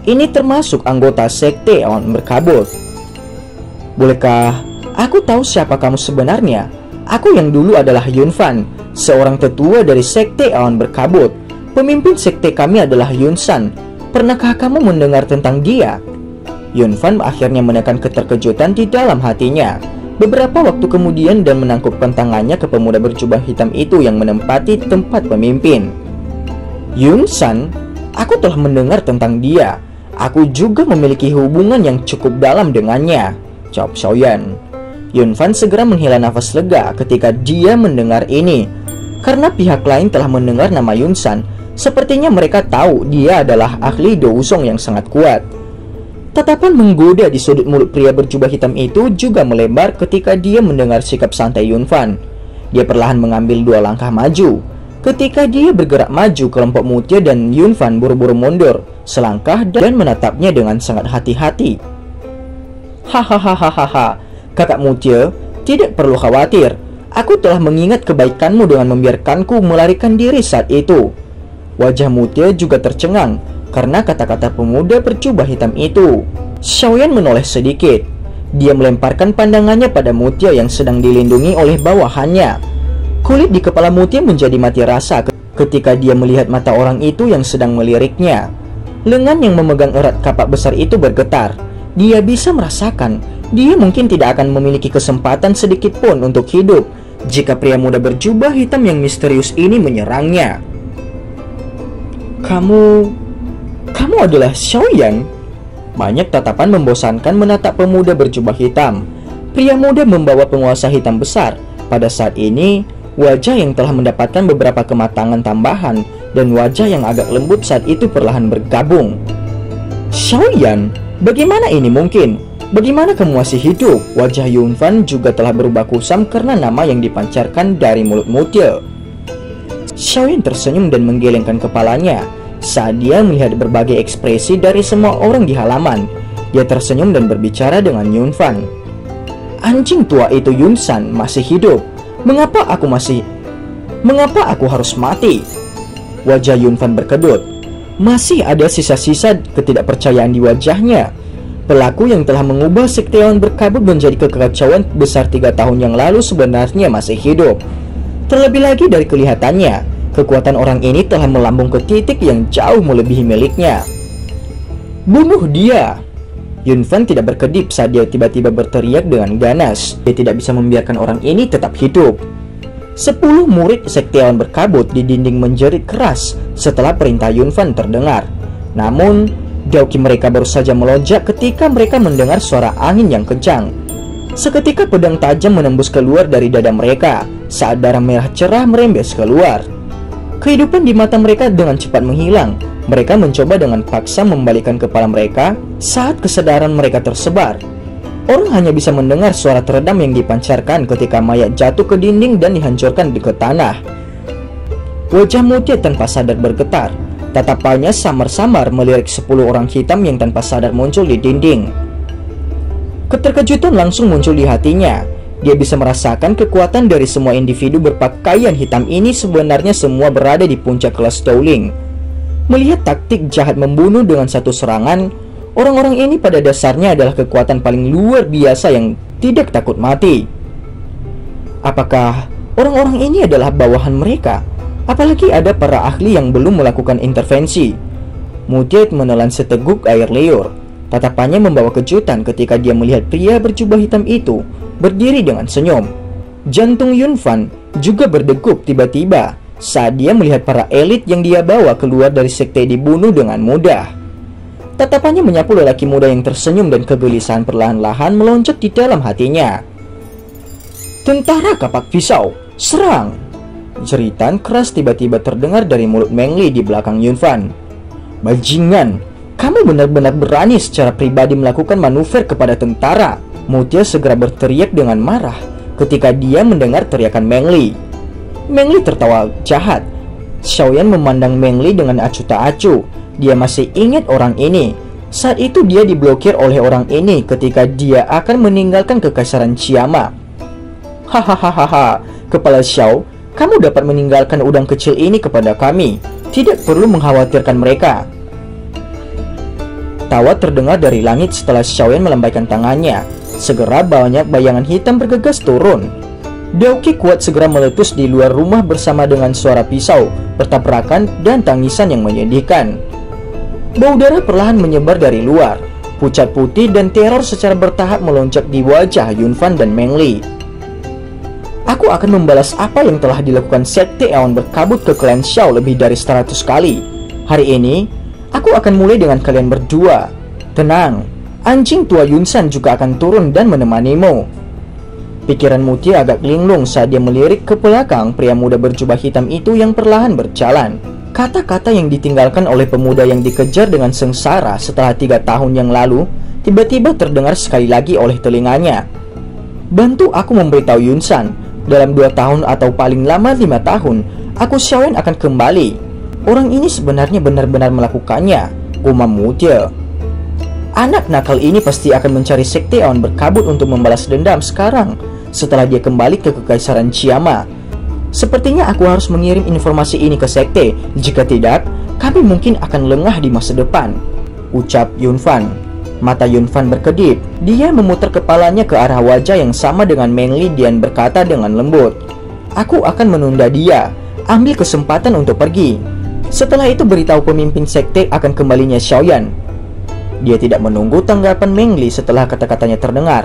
Ini termasuk anggota sekte awan berkabut. Bolehkah aku tahu siapa kamu sebenarnya? Aku yang dulu adalah Yunfan, seorang tetua dari sekte awan berkabut. Pemimpin sekte kami adalah Yunsan. Pernahkah kamu mendengar tentang dia? Yunfan akhirnya menekan keterkejutan di dalam hatinya. Beberapa waktu kemudian dan menangkupkan tangannya ke pemuda berjubah hitam itu yang menempati tempat pemimpin. Yunsan, aku telah mendengar tentang dia. Aku juga memiliki hubungan yang cukup dalam dengannya, jawab Xiaoyan. Yunfan segera menghela nafas lega ketika dia mendengar ini. Karena pihak lain telah mendengar nama Yunsan, sepertinya mereka tahu dia adalah ahli Dousong yang sangat kuat. Tatapan menggoda di sudut mulut pria berjubah hitam itu juga melebar ketika dia mendengar sikap santai Yunfan. Dia perlahan mengambil 2 langkah maju. Ketika dia bergerak maju, kelompok Mutia dan Yunfan buru-buru mundur selangkah dan menatapnya dengan sangat hati-hati. Hahaha, kakak Mutia, tidak perlu khawatir. Aku telah mengingat kebaikanmu dengan membiarkanku melarikan diri saat itu. Wajah Mutia juga tercengang karena kata-kata pemuda berjubah hitam itu. Xiaoyan menoleh sedikit. Dia melemparkan pandangannya pada Mutia yang sedang dilindungi oleh bawahannya. Kulit di kepala Mutia menjadi mati rasa ketika dia melihat mata orang itu yang sedang meliriknya. Lengan yang memegang erat kapak besar itu bergetar. Dia bisa merasakan dia mungkin tidak akan memiliki kesempatan sedikit pun untuk hidup jika pria muda berjubah hitam yang misterius ini menyerangnya. Kamu adalah Xiaoyan? Banyak tatapan membosankan menatap pemuda berjubah hitam. Pria muda membawa penguasa hitam besar. Pada saat ini, wajah yang telah mendapatkan beberapa kematangan tambahan dan wajah yang agak lembut saat itu perlahan bergabung. Xiaoyan, bagaimana ini mungkin? Bagaimana kamu masih hidup? Wajah Yunfan juga telah berubah kusam karena nama yang dipancarkan dari mulut Mutia. Xiaoyan tersenyum dan menggelengkan kepalanya saat dia melihat berbagai ekspresi dari semua orang di halaman. Dia tersenyum dan berbicara dengan Yunfan. Anjing tua itu Yunsan masih hidup. Mengapa aku harus mati? Wajah Yunfan berkedut. Masih ada sisa-sisa ketidakpercayaan di wajahnya. Pelaku yang telah mengubah sekte awan berkabut menjadi kekacauan besar 3 tahun yang lalu sebenarnya masih hidup. Terlebih lagi dari kelihatannya, kekuatan orang ini telah melambung ke titik yang jauh melebihi miliknya. Bunuh dia! Yunfan tidak berkedip saat dia tiba-tiba berteriak dengan ganas. Dia tidak bisa membiarkan orang ini tetap hidup. 10 murid sekte awan berkabut di dinding menjerit keras setelah perintah Yunfan terdengar. Namun, dauki mereka baru saja melonjak ketika mereka mendengar suara angin yang kencang. Seketika pedang tajam menembus keluar dari dada mereka saat darah merah cerah merembes keluar. Kehidupan di mata mereka dengan cepat menghilang. Mereka mencoba dengan paksa membalikkan kepala mereka saat kesadaran mereka tersebar. Orang hanya bisa mendengar suara teredam yang dipancarkan ketika mayat jatuh ke dinding dan dihancurkan ke tanah. Wajah Mutia tanpa sadar bergetar. Tatapannya samar-samar melirik 10 orang hitam yang tanpa sadar muncul di dinding. Keterkejutan langsung muncul di hatinya. Dia bisa merasakan kekuatan dari semua individu berpakaian hitam ini sebenarnya semua berada di puncak kelas Dowling. Melihat taktik jahat membunuh dengan satu serangan, orang-orang ini pada dasarnya adalah kekuatan paling luar biasa yang tidak takut mati. Apakah orang-orang ini adalah bawahan mereka? Apalagi ada para ahli yang belum melakukan intervensi. Mutia menelan seteguk air liur. Tatapannya membawa kejutan ketika dia melihat pria berjubah hitam itu berdiri dengan senyum. Jantung Yunfan juga berdegup tiba-tiba saat dia melihat para elit yang dia bawa keluar dari sekte dibunuh dengan mudah. Tatapannya menyapu lelaki muda yang tersenyum dan kegelisahan perlahan-lahan melonjak di dalam hatinya. Tentara kapak pisau, serang! Jeritan keras tiba-tiba terdengar dari mulut Meng Li di belakang Yunfan. Bajingan, kamu benar-benar berani secara pribadi melakukan manuver kepada tentara. Mutia segera berteriak dengan marah ketika dia mendengar teriakan Meng Li. Meng Li tertawa jahat. Xiaoyan memandang Meng Li dengan acuh tak acuh. Dia masih ingat orang ini. Saat itu dia diblokir oleh orang ini ketika dia akan meninggalkan kekaisaran Chiama. Hahaha, Kepala Xiao, kamu dapat meninggalkan udang kecil ini kepada kami. Tidak perlu mengkhawatirkan mereka. Tawa terdengar dari langit setelah Xiaoyan melambaikan tangannya. Segera banyak bayangan hitam bergegas turun. Dauki kuat segera meletus di luar rumah bersama dengan suara pisau, bertabrakan, dan tangisan yang menyedihkan. Bau darah perlahan menyebar dari luar. Pucat putih dan teror secara bertahap melonjak di wajah Yunfan dan Meng Li. Aku akan membalas apa yang telah dilakukan sekte awan berkabut ke klan Xiao lebih dari 100 kali. Hari ini, aku akan mulai dengan kalian berdua. Tenang, anjing tua Yunsan juga akan turun dan menemanimu. Pikiran Mutia agak linglung saat dia melirik ke belakang pria muda berjubah hitam itu yang perlahan berjalan. Kata-kata yang ditinggalkan oleh pemuda yang dikejar dengan sengsara setelah 3 tahun yang lalu tiba-tiba terdengar sekali lagi oleh telinganya. Bantu aku memberitahu Yunsan. Dalam 2 tahun atau paling lama 5 tahun, aku Xiaoyan akan kembali. Orang ini sebenarnya benar-benar melakukannya, umam Mutia. Anak nakal ini pasti akan mencari sekte awan berkabut untuk membalas dendam sekarang, setelah dia kembali ke kekaisaran Chiama. Sepertinya aku harus mengirim informasi ini ke sekte. Jika tidak, kami mungkin akan lengah di masa depan, ucap Yunfan. Mata Yunfan berkedip. Dia memutar kepalanya ke arah wajah yang sama dengan Meng Li dan berkata dengan lembut, aku akan menunda dia. Ambil kesempatan untuk pergi. Setelah itu beritahu pemimpin sekte akan kembalinya Xiaoyan. Dia tidak menunggu tanggapan Meng Li setelah kata-katanya terdengar.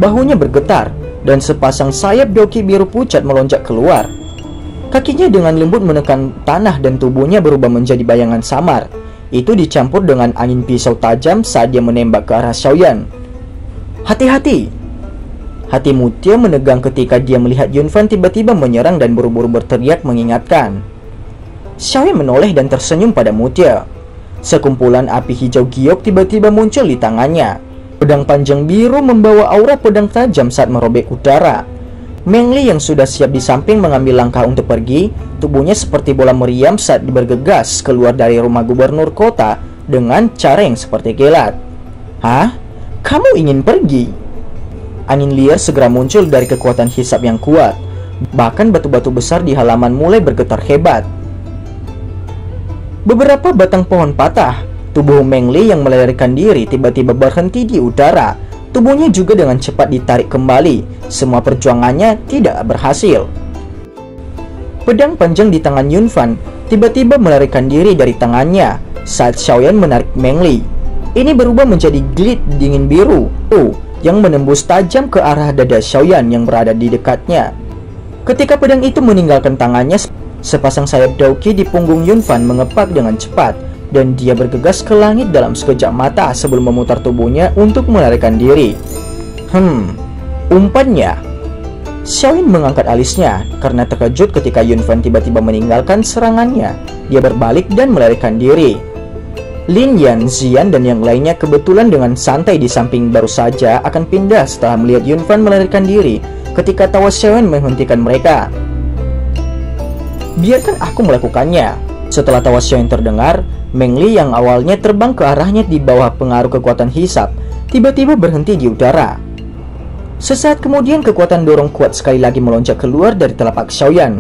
Bahunya bergetar dan sepasang sayap doki biru pucat melonjak keluar. Kakinya dengan lembut menekan tanah dan tubuhnya berubah menjadi bayangan samar. Itu dicampur dengan angin pisau tajam saat dia menembak ke arah Xiaoyan. Hati-hati! Hati Mutia menegang ketika dia melihat Yunfan tiba-tiba menyerang dan buru-buru berteriak mengingatkan. Xiaoyan menoleh dan tersenyum pada Mutia. Sekumpulan api hijau giok tiba-tiba muncul di tangannya. Pedang panjang biru membawa aura pedang tajam saat merobek udara. Meng Li yang sudah siap di samping mengambil langkah untuk pergi, tubuhnya seperti bola meriam saat bergegas keluar dari rumah gubernur kota dengan cara yang seperti kilat. Hah? Kamu ingin pergi? Angin liar segera muncul dari kekuatan hisab yang kuat. Bahkan batu-batu besar di halaman mulai bergetar hebat. Beberapa batang pohon patah. Tubuh Meng Li yang melarikan diri tiba-tiba berhenti di udara. Tubuhnya juga dengan cepat ditarik kembali. Semua perjuangannya tidak berhasil. Pedang panjang di tangan Yun Fan tiba-tiba melarikan diri dari tangannya saat Xiaoyan menarik Meng Li. Ini berubah menjadi glit dingin biru yang menembus tajam ke arah dada Xiaoyan yang berada di dekatnya. Ketika pedang itu meninggalkan tangannya, sepasang sayap Daoqi di punggung Yun Fan mengepak dengan cepat dan dia bergegas ke langit dalam sekejap mata sebelum memutar tubuhnya untuk melarikan diri. Umpannya. Xiaoyan mengangkat alisnya karena terkejut ketika Yun Fan tiba-tiba meninggalkan serangannya. Dia berbalik dan melarikan diri. Lin Yan, Xian, dan yang lainnya kebetulan dengan santai di samping baru saja akan pindah setelah melihat Yun Fan melarikan diri ketika tawa Xiaoyan menghentikan mereka. Biarkan aku melakukannya. Setelah tawa Xiaoyan terdengar, Meng Li yang awalnya terbang ke arahnya di bawah pengaruh kekuatan hisab tiba-tiba berhenti di udara. Sesaat kemudian kekuatan dorong kuat sekali lagi melonjak keluar dari telapak Xiaoyan.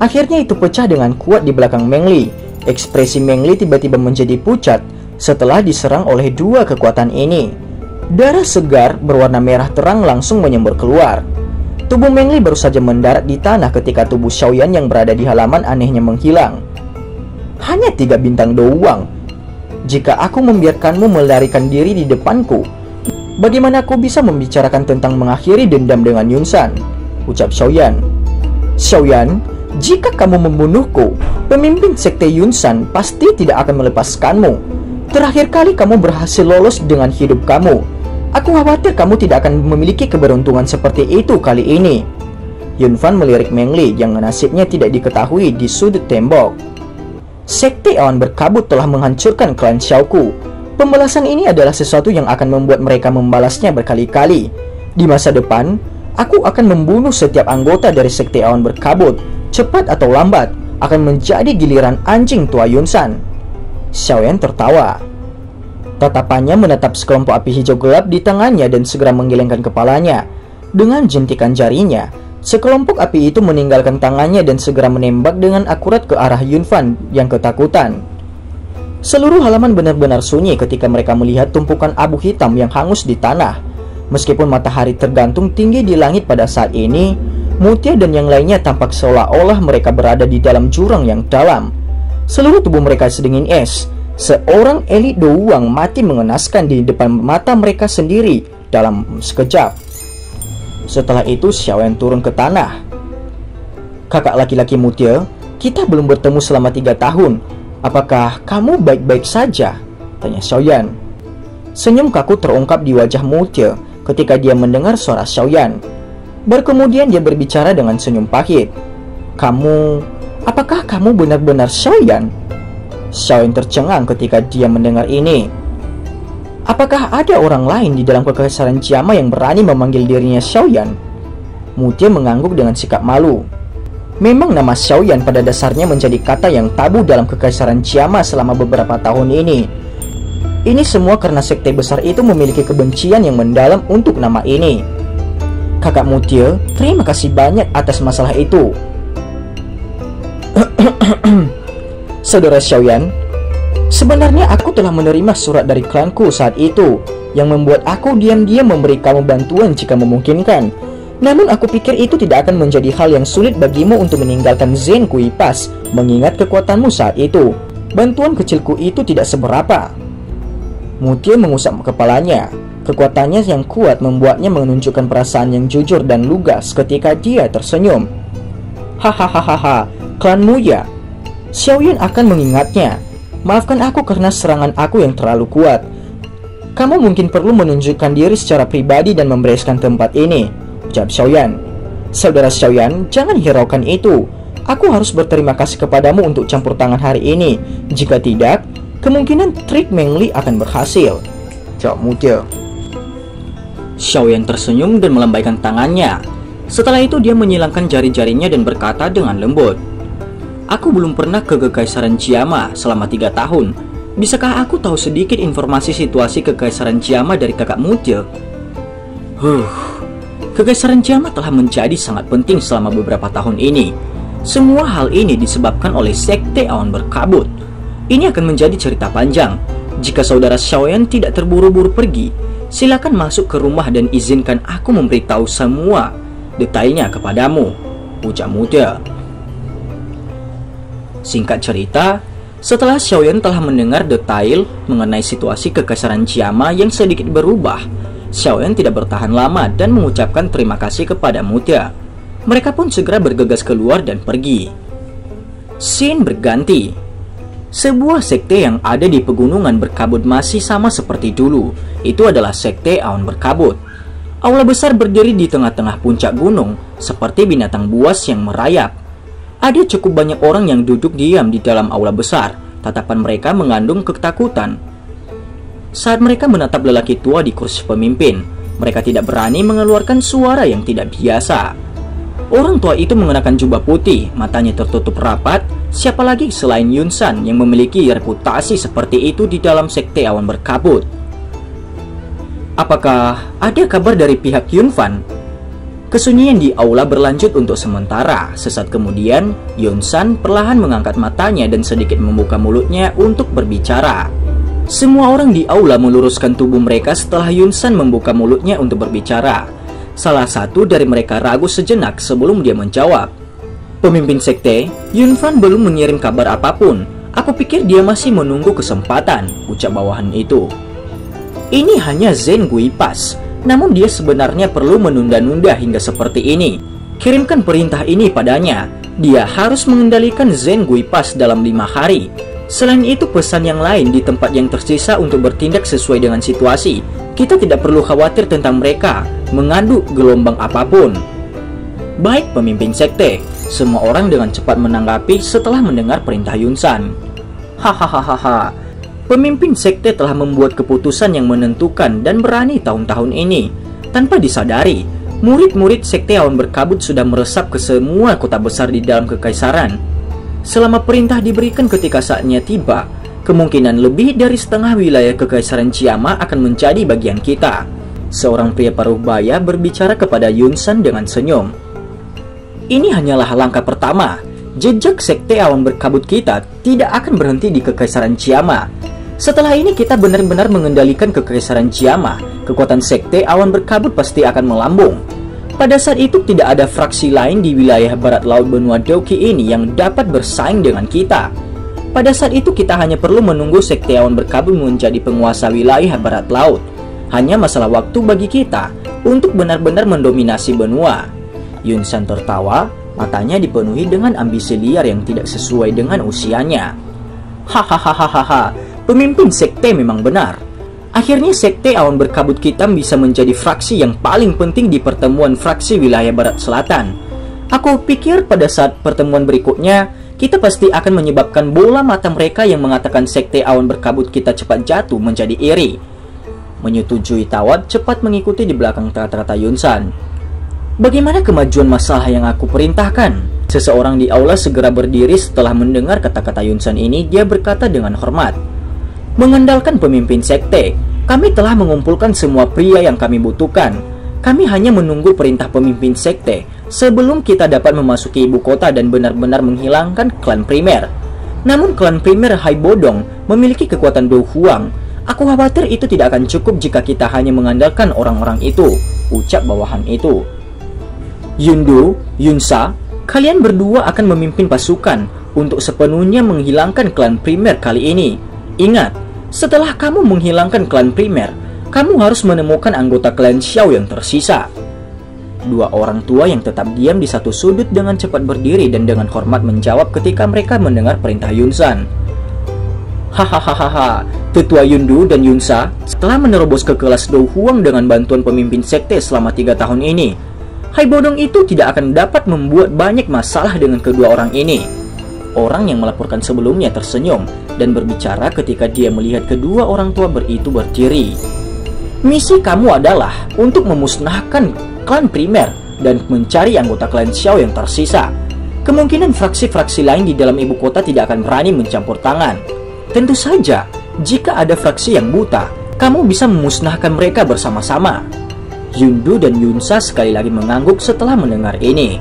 Akhirnya itu pecah dengan kuat di belakang Meng Li. Ekspresi Meng Li tiba-tiba menjadi pucat setelah diserang oleh dua kekuatan ini. Darah segar berwarna merah terang langsung menyembur keluar. Tubuh Meng Li baru saja mendarat di tanah ketika tubuh Xiaoyan yang berada di halaman anehnya menghilang. Hanya 3 bintang doang. Jika aku membiarkanmu melarikan diri di depanku, bagaimana aku bisa membicarakan tentang mengakhiri dendam dengan Yun San? Ucap Xiaoyan. Xiaoyan, jika kamu membunuhku, pemimpin sekte Yun San pasti tidak akan melepaskanmu. Terakhir kali kamu berhasil lolos dengan hidup kamu. Aku khawatir kamu tidak akan memiliki keberuntungan seperti itu kali ini. Yun Fan melirik Meng Li yang nasibnya tidak diketahui di sudut tembok. Sekte Awan Berkabut telah menghancurkan klan Xiaoku. Pembalasan ini adalah sesuatu yang akan membuat mereka membalasnya berkali-kali. Di masa depan, aku akan membunuh setiap anggota dari Sekte Awan Berkabut. Cepat atau lambat, akan menjadi giliran anjing tua Yun San. Xiaoyan tertawa. Tatapannya menatap sekelompok api hijau gelap di tangannya dan segera menggelengkan kepalanya. Dengan jentikan jarinya, sekelompok api itu meninggalkan tangannya dan segera menembak dengan akurat ke arah Yun Fan yang ketakutan. Seluruh halaman benar-benar sunyi ketika mereka melihat tumpukan abu hitam yang hangus di tanah. Meskipun matahari tergantung tinggi di langit pada saat ini, Mutia dan yang lainnya tampak seolah-olah mereka berada di dalam jurang yang dalam. Seluruh tubuh mereka sedingin es. Seorang elit doang mati mengenaskan di depan mata mereka sendiri dalam sekejap. Setelah itu Xiaoyan turun ke tanah. Kakak laki-laki Mutia, kita belum bertemu selama 3 tahun. Apakah kamu baik-baik saja? Tanya Xiaoyan. Senyum kaku terungkap di wajah Mutia ketika dia mendengar suara Xiaoyan. Berkemudian dia berbicara dengan senyum pahit. Apakah kamu benar-benar Xiaoyan? Xiaoyan tercengang ketika dia mendengar ini. Apakah ada orang lain di dalam kekaisaran Jiama yang berani memanggil dirinya Xiaoyan? Mutia mengangguk dengan sikap malu. Memang nama Xiaoyan pada dasarnya menjadi kata yang tabu dalam kekaisaran Jiama selama beberapa tahun ini. Ini semua karena sekte besar itu memiliki kebencian yang mendalam untuk nama ini. Kakak Mutia, terima kasih banyak atas masalah itu. Saudara Xiaoyan, sebenarnya aku telah menerima surat dari klanku saat itu yang membuat aku diam-diam memberi kamu bantuan jika memungkinkan. Namun aku pikir itu tidak akan menjadi hal yang sulit bagimu untuk meninggalkan Zen Kuipas mengingat kekuatanmu saat itu. Bantuan kecilku itu tidak seberapa. Mutia mengusap kepalanya. Kekuatannya yang kuat membuatnya menunjukkan perasaan yang jujur dan lugas ketika dia tersenyum. Hahaha, klanmu ya? Xiaoyan akan mengingatnya. Maafkan aku karena serangan aku yang terlalu kuat. Kamu mungkin perlu menunjukkan diri secara pribadi dan membereskan tempat ini, ucap Xiaoyan. Saudara Xiaoyan, jangan hiraukan itu. Aku harus berterima kasih kepadamu untuk campur tangan hari ini. Jika tidak, kemungkinan trik Meng Li akan berhasil, jawab Mutia. Xiaoyan tersenyum dan melambaikan tangannya. Setelah itu dia menyilangkan jari-jarinya dan berkata dengan lembut, "Aku belum pernah ke Kekaisaran Chiama selama 3 tahun. Bisakah aku tahu sedikit informasi situasi Kekaisaran Chiama dari kakak Mutil?" Kekaisaran Chiama telah menjadi sangat penting selama beberapa tahun ini. Semua hal ini disebabkan oleh Sekte Awan Berkabut. Ini akan menjadi cerita panjang. Jika saudara Xiaoyan tidak terburu-buru pergi, silakan masuk ke rumah dan izinkan aku memberitahu semua detailnya kepadamu, ucap Mutil. Singkat cerita, setelah Xiaoyan telah mendengar detail mengenai situasi Kekaisaran Chiama yang sedikit berubah, Xiaoyan tidak bertahan lama dan mengucapkan terima kasih kepada Mutil. Mereka pun segera bergegas keluar dan pergi. Scene berganti. Sebuah sekte yang ada di pegunungan berkabut masih sama seperti dulu. Itu adalah Sekte Awan Berkabut. Aula besar berdiri di tengah-tengah puncak gunung, seperti binatang buas yang merayap. Ada cukup banyak orang yang duduk diam di dalam aula besar. Tatapan mereka mengandung ketakutan. Saat mereka menatap lelaki tua di kursi pemimpin, mereka tidak berani mengeluarkan suara yang tidak biasa. Orang tua itu mengenakan jubah putih, matanya tertutup rapat. Siapa lagi selain Yun San yang memiliki reputasi seperti itu di dalam Sekte Awan Berkabut? Apakah ada kabar dari pihak Yun Fan? Kesunyian di aula berlanjut untuk sementara. Sesaat kemudian, Yun San perlahan mengangkat matanya dan sedikit membuka mulutnya untuk berbicara. Semua orang di aula meluruskan tubuh mereka setelah Yun San membuka mulutnya untuk berbicara. Salah satu dari mereka ragu sejenak sebelum dia menjawab. "Pemimpin sekte, Yun Fan belum mengirim kabar apapun. Aku pikir dia masih menunggu kesempatan," ucap bawahan itu. "Ini hanya Zhen Guipas, namun dia sebenarnya perlu menunda-nunda hingga seperti ini. Kirimkan perintah ini padanya. Dia harus mengendalikan Zhen Guipas dalam 5 hari. Selain itu pesan yang lain di tempat yang tersisa untuk bertindak sesuai dengan situasi. Kita tidak perlu khawatir tentang mereka mengandung gelombang apapun." "Baik, pemimpin sekte," semua orang dengan cepat menanggapi setelah mendengar perintah Yun San. Hahaha, pemimpin sekte telah membuat keputusan yang menentukan dan berani tahun-tahun ini. Tanpa disadari, murid-murid Sekte Awan Berkabut sudah meresap ke semua kota besar di dalam kekaisaran. Selama perintah diberikan ketika saatnya tiba, kemungkinan lebih dari setengah wilayah Kekaisaran Chiama akan menjadi bagian kita. Seorang pria paruh baya berbicara kepada Yun San dengan senyum. "Ini hanyalah langkah pertama. Jejak Sekte Awan Berkabut kita tidak akan berhenti di Kekaisaran Chiama. Setelah ini kita benar-benar mengendalikan Kekaisaran Chiama. Kekuatan Sekte Awan Berkabut pasti akan melambung. Pada saat itu tidak ada fraksi lain di wilayah barat laut benua Doki ini yang dapat bersaing dengan kita. Pada saat itu kita hanya perlu menunggu Sekte Awan Berkabut menjadi penguasa wilayah barat laut. Hanya masalah waktu bagi kita untuk benar-benar mendominasi benua." Yun San tertawa, matanya dipenuhi dengan ambisi liar yang tidak sesuai dengan usianya. "Hahaha, pemimpin sekte memang benar. Akhirnya Sekte Awan Berkabut kita bisa menjadi fraksi yang paling penting di pertemuan fraksi wilayah barat selatan. Aku pikir pada saat pertemuan berikutnya, kita pasti akan menyebabkan bola mata mereka yang mengatakan Sekte Awan Berkabut kita cepat jatuh menjadi iri." Menyetujui Tawat cepat mengikuti di belakang kata-kata Yun San. "Bagaimana kemajuan masalah yang aku perintahkan?" Seseorang di aula segera berdiri setelah mendengar kata-kata Yun San ini. Dia berkata dengan hormat, "Mengandalkan pemimpin sekte, kami telah mengumpulkan semua pria yang kami butuhkan. Kami hanya menunggu perintah pemimpin sekte sebelum kita dapat memasuki ibu kota dan benar-benar menghilangkan klan primer. Namun klan primer Hai Bodong memiliki kekuatan Do Huang. Aku khawatir itu tidak akan cukup jika kita hanya mengandalkan orang-orang itu," ucap bawahan itu. "Yundu, Yunsa, kalian berdua akan memimpin pasukan untuk sepenuhnya menghilangkan klan primer kali ini. Ingat, setelah kamu menghilangkan klan primer, kamu harus menemukan anggota klan Xiao yang tersisa." Dua orang tua yang tetap diam di satu sudut dengan cepat berdiri dan dengan hormat menjawab ketika mereka mendengar perintah Yun San. Hahaha, tetua Yundu dan Yunsa setelah menerobos ke kelas Do Huang dengan bantuan pemimpin sekte selama 3 tahun ini. Hai Bodong itu tidak akan dapat membuat banyak masalah dengan kedua orang ini. Orang yang melaporkan sebelumnya tersenyum dan berbicara ketika dia melihat kedua orang tua itu berdiri. Misi kamu adalah untuk memusnahkan klan primer dan mencari anggota klan Xiao yang tersisa. Kemungkinan fraksi-fraksi lain di dalam ibu kota tidak akan berani mencampur tangan. Tentu saja, jika ada fraksi yang buta, kamu bisa memusnahkan mereka bersama-sama. Yundu dan Yunsa sekali lagi mengangguk setelah mendengar ini.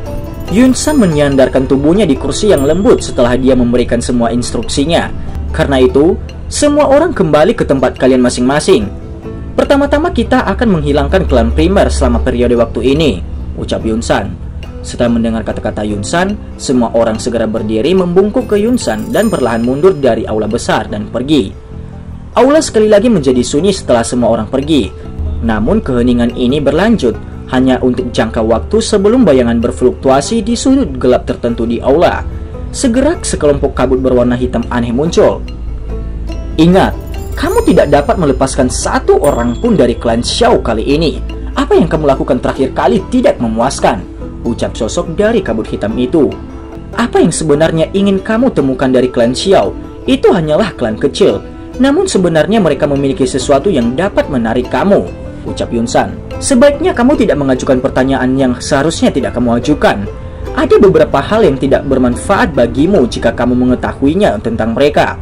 Yunsa menyandarkan tubuhnya di kursi yang lembut setelah dia memberikan semua instruksinya. Karena itu, semua orang kembali ke tempat kalian masing-masing. Pertama-tama kita akan menghilangkan klan primer selama periode waktu ini, ucap Yunsan. Setelah mendengar kata-kata Yunsan, semua orang segera berdiri membungkuk ke Yunsan dan perlahan mundur dari aula besar dan pergi. Aula sekali lagi menjadi sunyi setelah semua orang pergi. Namun keheningan ini berlanjut hanya untuk jangka waktu sebelum bayangan berfluktuasi di sudut gelap tertentu di aula. Segera sekelompok kabut berwarna hitam aneh muncul. Ingat, kamu tidak dapat melepaskan satu orang pun dari klan Xiao kali ini. Apa yang kamu lakukan terakhir kali tidak memuaskan, ucap sosok dari kabut hitam itu. Apa yang sebenarnya ingin kamu temukan dari klan Xiao? Itu hanyalah klan kecil. Namun sebenarnya mereka memiliki sesuatu yang dapat menarik kamu, ucap Yunsan. Sebaiknya kamu tidak mengajukan pertanyaan yang seharusnya tidak kamu ajukan. Ada beberapa hal yang tidak bermanfaat bagimu jika kamu mengetahuinya tentang mereka.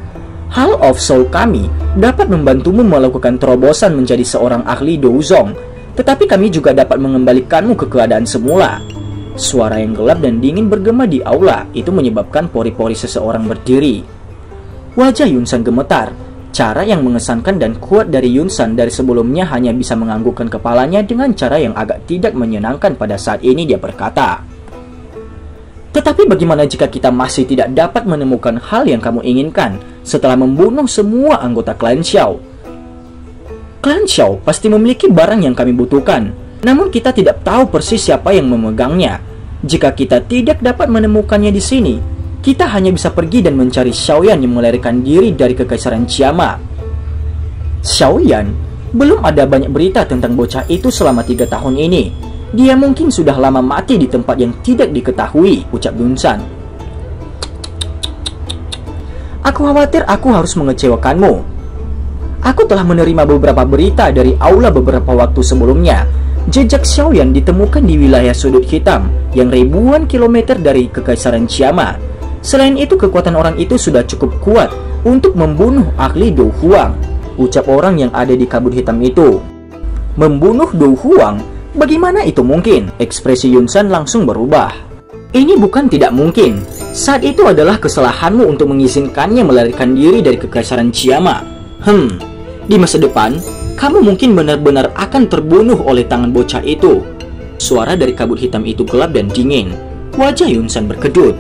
Hall of Soul kami dapat membantumu melakukan terobosan menjadi seorang ahli Douzong, tetapi kami juga dapat mengembalikanmu ke keadaan semula. Suara yang gelap dan dingin bergema di aula itu menyebabkan pori-pori seseorang berdiri. Wajah Yunsan gemetar. Cara yang mengesankan dan kuat dari Yunsan dari sebelumnya hanya bisa menganggukkan kepalanya dengan cara yang agak tidak menyenangkan. Pada saat ini dia berkata, tetapi bagaimana jika kita masih tidak dapat menemukan hal yang kamu inginkan setelah membunuh semua anggota klan Xiao? Klan Xiao pasti memiliki barang yang kami butuhkan, namun kita tidak tahu persis siapa yang memegangnya. Jika kita tidak dapat menemukannya di sini, kita hanya bisa pergi dan mencari Xiaoyan yang melarikan diri dari Kekaisaran Qiama. Xiaoyan? Belum ada banyak berita tentang bocah itu selama 3 tahun ini. Dia mungkin sudah lama mati di tempat yang tidak diketahui, ucap Yunsan. Aku khawatir aku harus mengecewakanmu. Aku telah menerima beberapa berita dari aula beberapa waktu sebelumnya. Jejak Xiaoyan ditemukan di wilayah sudut hitam yang ribuan kilometer dari Kekaisaran Qiama. Selain itu, kekuatan orang itu sudah cukup kuat untuk membunuh ahli Dou Huang, ucap orang yang ada di kabut hitam itu. Membunuh Dou Huang? Bagaimana itu mungkin? Ekspresi Yunsan langsung berubah. Ini bukan tidak mungkin. Saat itu adalah kesalahanmu untuk mengizinkannya melarikan diri dari Kekaisaran Qiama. Di masa depan, kamu mungkin benar-benar akan terbunuh oleh tangan bocah itu. Suara dari kabut hitam itu gelap dan dingin. Wajah Yunsan berkedut.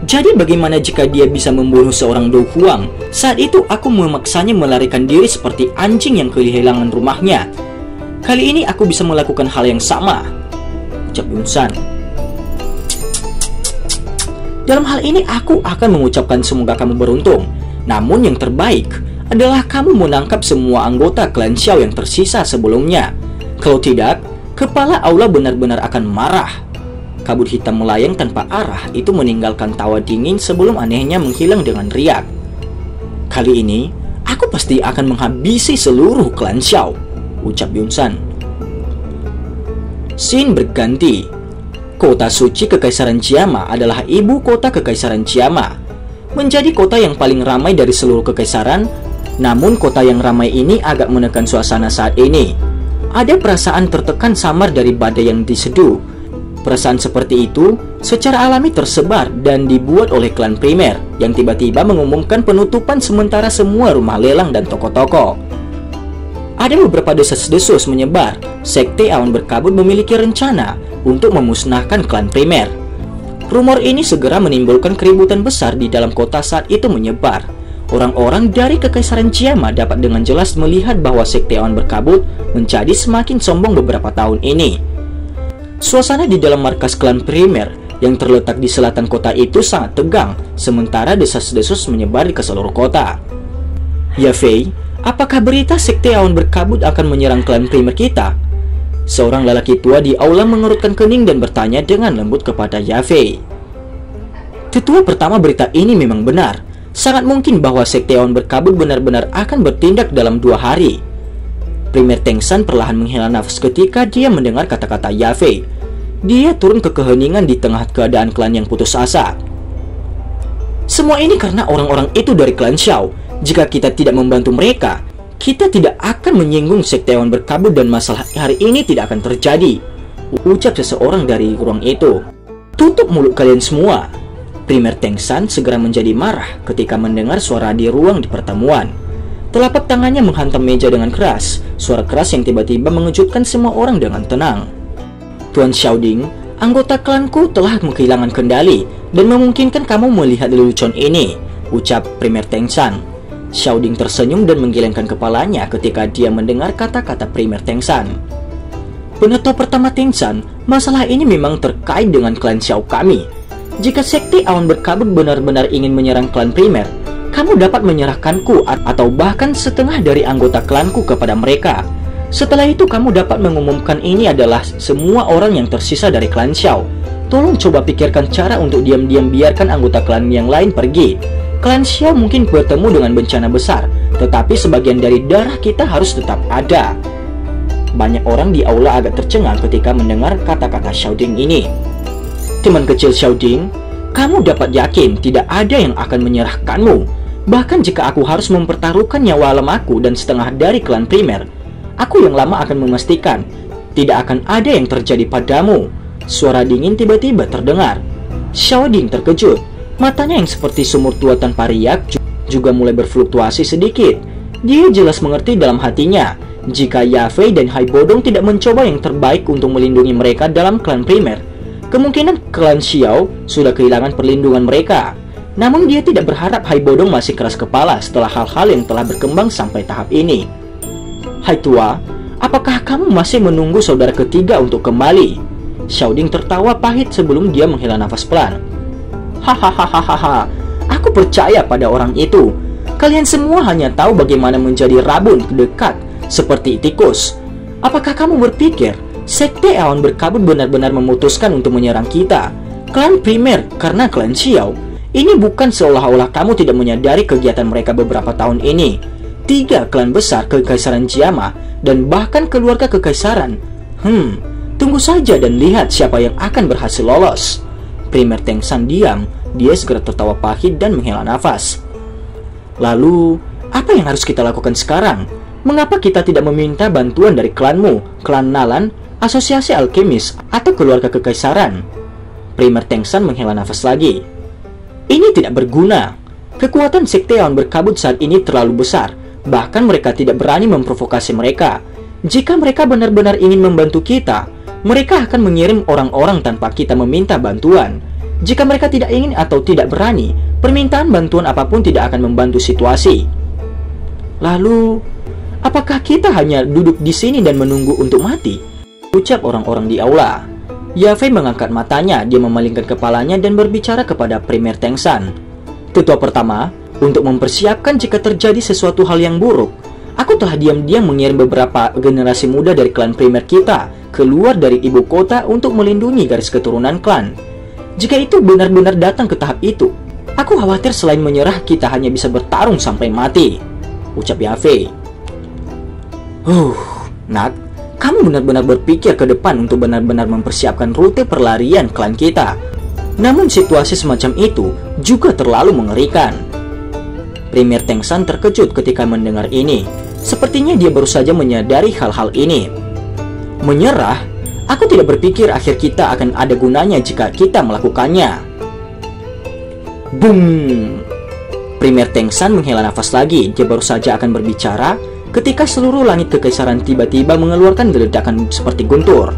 Jadi bagaimana jika dia bisa membunuh seorang Dou Huang? Saat itu aku memaksanya melarikan diri seperti anjing yang kehilangan rumahnya. Kali ini aku bisa melakukan hal yang sama, ucap Yunsan. Dalam hal ini aku akan mengucapkan semoga kamu beruntung. Namun yang terbaik adalah kamu menangkap semua anggota klan Xiao yang tersisa sebelumnya. Kalau tidak, kepala aula benar-benar akan marah. Kabut hitam melayang tanpa arah itu meninggalkan tawa dingin sebelum anehnya menghilang dengan riak. Kali ini, aku pasti akan menghabisi seluruh klan Xiao, ucap Yunsan. Scene berganti. Kota suci Kekaisaran Qiama adalah ibu kota Kekaisaran Qiama. Menjadi kota yang paling ramai dari seluruh kekaisaran, namun kota yang ramai ini agak menekan suasana saat ini. Ada perasaan tertekan samar dari badai yang diseduh. Perasaan seperti itu secara alami tersebar dan dibuat oleh klan primer yang tiba-tiba mengumumkan penutupan sementara semua rumah lelang dan toko-toko. Ada beberapa desas-desus menyebar. Sekte Awan Berkabut memiliki rencana untuk memusnahkan klan primer. Rumor ini segera menimbulkan keributan besar di dalam kota saat itu menyebar. Orang-orang dari Kekaisaran Qiama dapat dengan jelas melihat bahwa Sekte Awan Berkabut menjadi semakin sombong beberapa tahun ini. Suasana di dalam markas klan primer yang terletak di selatan kota itu sangat tegang, sementara desas-desus menyebar ke seluruh kota. Ya Fei, apakah berita Sekte Awan Berkabut akan menyerang klan primer kita? Seorang lelaki tua di aula mengerutkan kening dan bertanya dengan lembut kepada Yafei. Tetua pertama, berita ini memang benar. Sangat mungkin bahwa Sekte Awan Berkabut benar-benar akan bertindak dalam 2 hari. Premier Tengsan perlahan menghela nafas ketika dia mendengar kata-kata Yafei. Dia turun ke keheningan di tengah keadaan klan yang putus asa. Semua ini karena orang-orang itu dari klan Xiao. Jika kita tidak membantu mereka, kita tidak akan menyinggung sekte awan berkabut dan masalah hari ini tidak akan terjadi, ucap seseorang dari ruang itu. Tutup mulut kalian semua. Premier Tengsan segera menjadi marah ketika mendengar suara di ruang di pertemuan. Telapak tangannya menghantam meja dengan keras, suara keras yang tiba-tiba mengejutkan semua orang dengan tenang. Tuan Xiaoding, anggota klanku telah kehilangan kendali dan memungkinkan kamu melihat lelucon ini, ucap Premier Tengsan. Xiaoding tersenyum dan menggelengkan kepalanya ketika dia mendengar kata-kata Premier Tengsan. Penetua pertama Tengsan, masalah ini memang terkait dengan klan Xiao kami. Jika sekte awan berkabut benar-benar ingin menyerang klan Premier, kamu dapat menyerahkanku atau bahkan setengah dari anggota klanku kepada mereka. Setelah itu kamu dapat mengumumkan ini adalah semua orang yang tersisa dari klan Xiao. Tolong coba pikirkan cara untuk diam-diam biarkan anggota klan yang lain pergi. Klan Xiao mungkin bertemu dengan bencana besar, tetapi sebagian dari darah kita harus tetap ada. Banyak orang di aula agak tercengang ketika mendengar kata-kata Xiaoding ini. Teman kecil Xiaoding, kamu dapat yakin tidak ada yang akan menyerahkanmu. Bahkan jika aku harus mempertaruhkan nyawa lamaku dan setengah dari klan Premier, aku yang lama akan memastikan tidak akan ada yang terjadi padamu. Suara dingin tiba-tiba terdengar. Xiaoding terkejut. Matanya yang seperti sumur tua tanpa riak juga mulai berfluktuasi sedikit. Dia jelas mengerti dalam hatinya, jika Yafei dan Hai Bodong tidak mencoba yang terbaik untuk melindungi mereka dalam klan Premier, kemungkinan klan Xiao sudah kehilangan perlindungan mereka. Namun dia tidak berharap Hai Bodong masih keras kepala setelah hal-hal yang telah berkembang sampai tahap ini. Hai tua, apakah kamu masih menunggu saudara ketiga untuk kembali? Xiaoding tertawa pahit sebelum dia menghela nafas pelan. Hahaha, aku percaya pada orang itu. Kalian semua hanya tahu bagaimana menjadi rabun dekat seperti tikus. Apakah kamu berpikir sekte awan berkabut benar-benar memutuskan untuk menyerang kita, klan Premier, karena klan Xiao? Ini bukan seolah-olah kamu tidak menyadari kegiatan mereka beberapa tahun ini. 3 klan besar Kekaisaran Jiama dan bahkan keluarga kekaisaran. Tunggu saja dan lihat siapa yang akan berhasil lolos. Premier Tengsan diam. Dia segera tertawa pahit dan menghela nafas. Lalu, apa yang harus kita lakukan sekarang? Mengapa kita tidak meminta bantuan dari klanmu, klan Nalan, asosiasi alkemis, atau keluarga kekaisaran? Premier Tengsan menghela nafas lagi. Ini tidak berguna. Kekuatan sekte awan berkabut saat ini terlalu besar. Bahkan mereka tidak berani memprovokasi mereka. Jika mereka benar-benar ingin membantu kita, mereka akan mengirim orang-orang tanpa kita meminta bantuan. Jika mereka tidak ingin atau tidak berani, permintaan bantuan apapun tidak akan membantu situasi. Lalu, apakah kita hanya duduk di sini dan menunggu untuk mati? Ucap orang-orang di aula. Yafei mengangkat matanya, dia memalingkan kepalanya dan berbicara kepada Premier Tengsan. Tetua pertama, untuk mempersiapkan jika terjadi sesuatu hal yang buruk, aku telah diam-diam mengirim beberapa generasi muda dari klan Premier kita keluar dari ibu kota untuk melindungi garis keturunan klan. Jika itu benar-benar datang ke tahap itu, aku khawatir selain menyerah kita hanya bisa bertarung sampai mati, ucap Yafei. Nak, kamu benar-benar berpikir ke depan untuk benar-benar mempersiapkan rute perlarian klan kita. Namun situasi semacam itu juga terlalu mengerikan. Premier Tengsan terkejut ketika mendengar ini. Sepertinya dia baru saja menyadari hal-hal ini. Menyerah? Aku tidak berpikir akhir kita akan ada gunanya jika kita melakukannya. Boom! Premier Tengsan menghela nafas lagi. Dia baru saja akan berbicara ketika seluruh langit kekaisaran tiba-tiba mengeluarkan ledakan seperti guntur.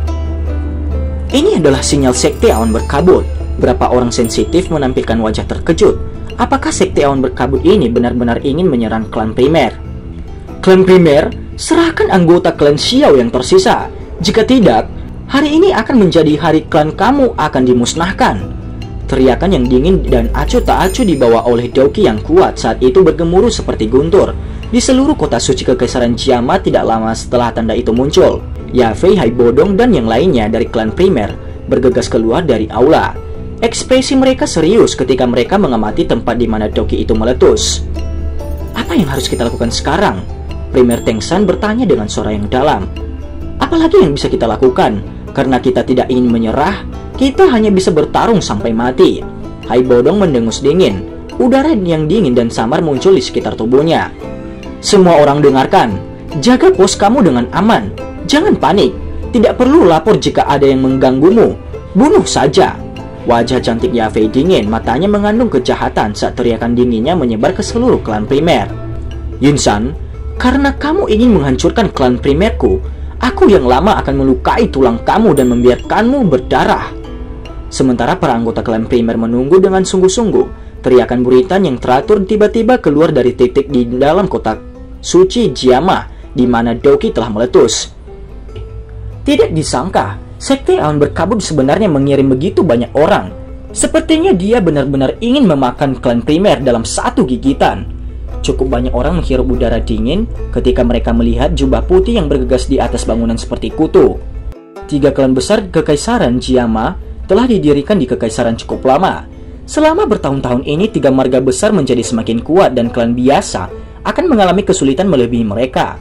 Ini adalah sinyal sekte awan berkabut. Berapa orang sensitif menampilkan wajah terkejut. Apakah sekte awan berkabut ini benar-benar ingin menyerang klan Premier? Klan Premier, serahkan anggota klan Xiao yang tersisa. Jika tidak, hari ini akan menjadi hari klan kamu akan dimusnahkan. Teriakan yang dingin dan acuh tak acuh dibawa oleh Doki yang kuat saat itu bergemuruh seperti guntur. Di seluruh kota suci Kekaisaran Jiama tidak lama setelah tanda itu muncul, Yafei, Hai Bodong, dan yang lainnya dari klan Premier bergegas keluar dari aula. Ekspresi mereka serius ketika mereka mengamati tempat di mana Doki itu meletus. Apa yang harus kita lakukan sekarang? Premier Tengsan bertanya dengan suara yang dalam. Apalagi yang bisa kita lakukan? Karena kita tidak ingin menyerah, kita hanya bisa bertarung sampai mati. Hai Bodong mendengus dingin. Udara yang dingin dan samar muncul di sekitar tubuhnya. Semua orang dengarkan. Jaga pos kamu dengan aman. Jangan panik. Tidak perlu lapor jika ada yang mengganggumu. Bunuh saja. Wajah cantik Yafei dingin, matanya mengandung kejahatan saat teriakan dinginnya menyebar ke seluruh klan primer. Yunsan, karena kamu ingin menghancurkan klan primerku, aku yang lama akan melukai tulang kamu dan membiarkanmu berdarah. Sementara para anggota klan primer menunggu dengan sungguh-sungguh, teriakan buritan yang teratur tiba-tiba keluar dari titik di dalam kotak suci Jiama, di mana Doki telah meletus. Tidak disangka, Sekte Awan Berkabut sebenarnya mengirim begitu banyak orang. Sepertinya dia benar-benar ingin memakan klan primer dalam satu gigitan. Cukup banyak orang menghirup udara dingin ketika mereka melihat jubah putih yang bergegas di atas bangunan seperti kutu. 3 klan besar Kekaisaran Jiama telah didirikan di Kekaisaran cukup lama. Selama bertahun-tahun ini 3 marga besar menjadi semakin kuat dan klan biasa akan mengalami kesulitan melebihi mereka.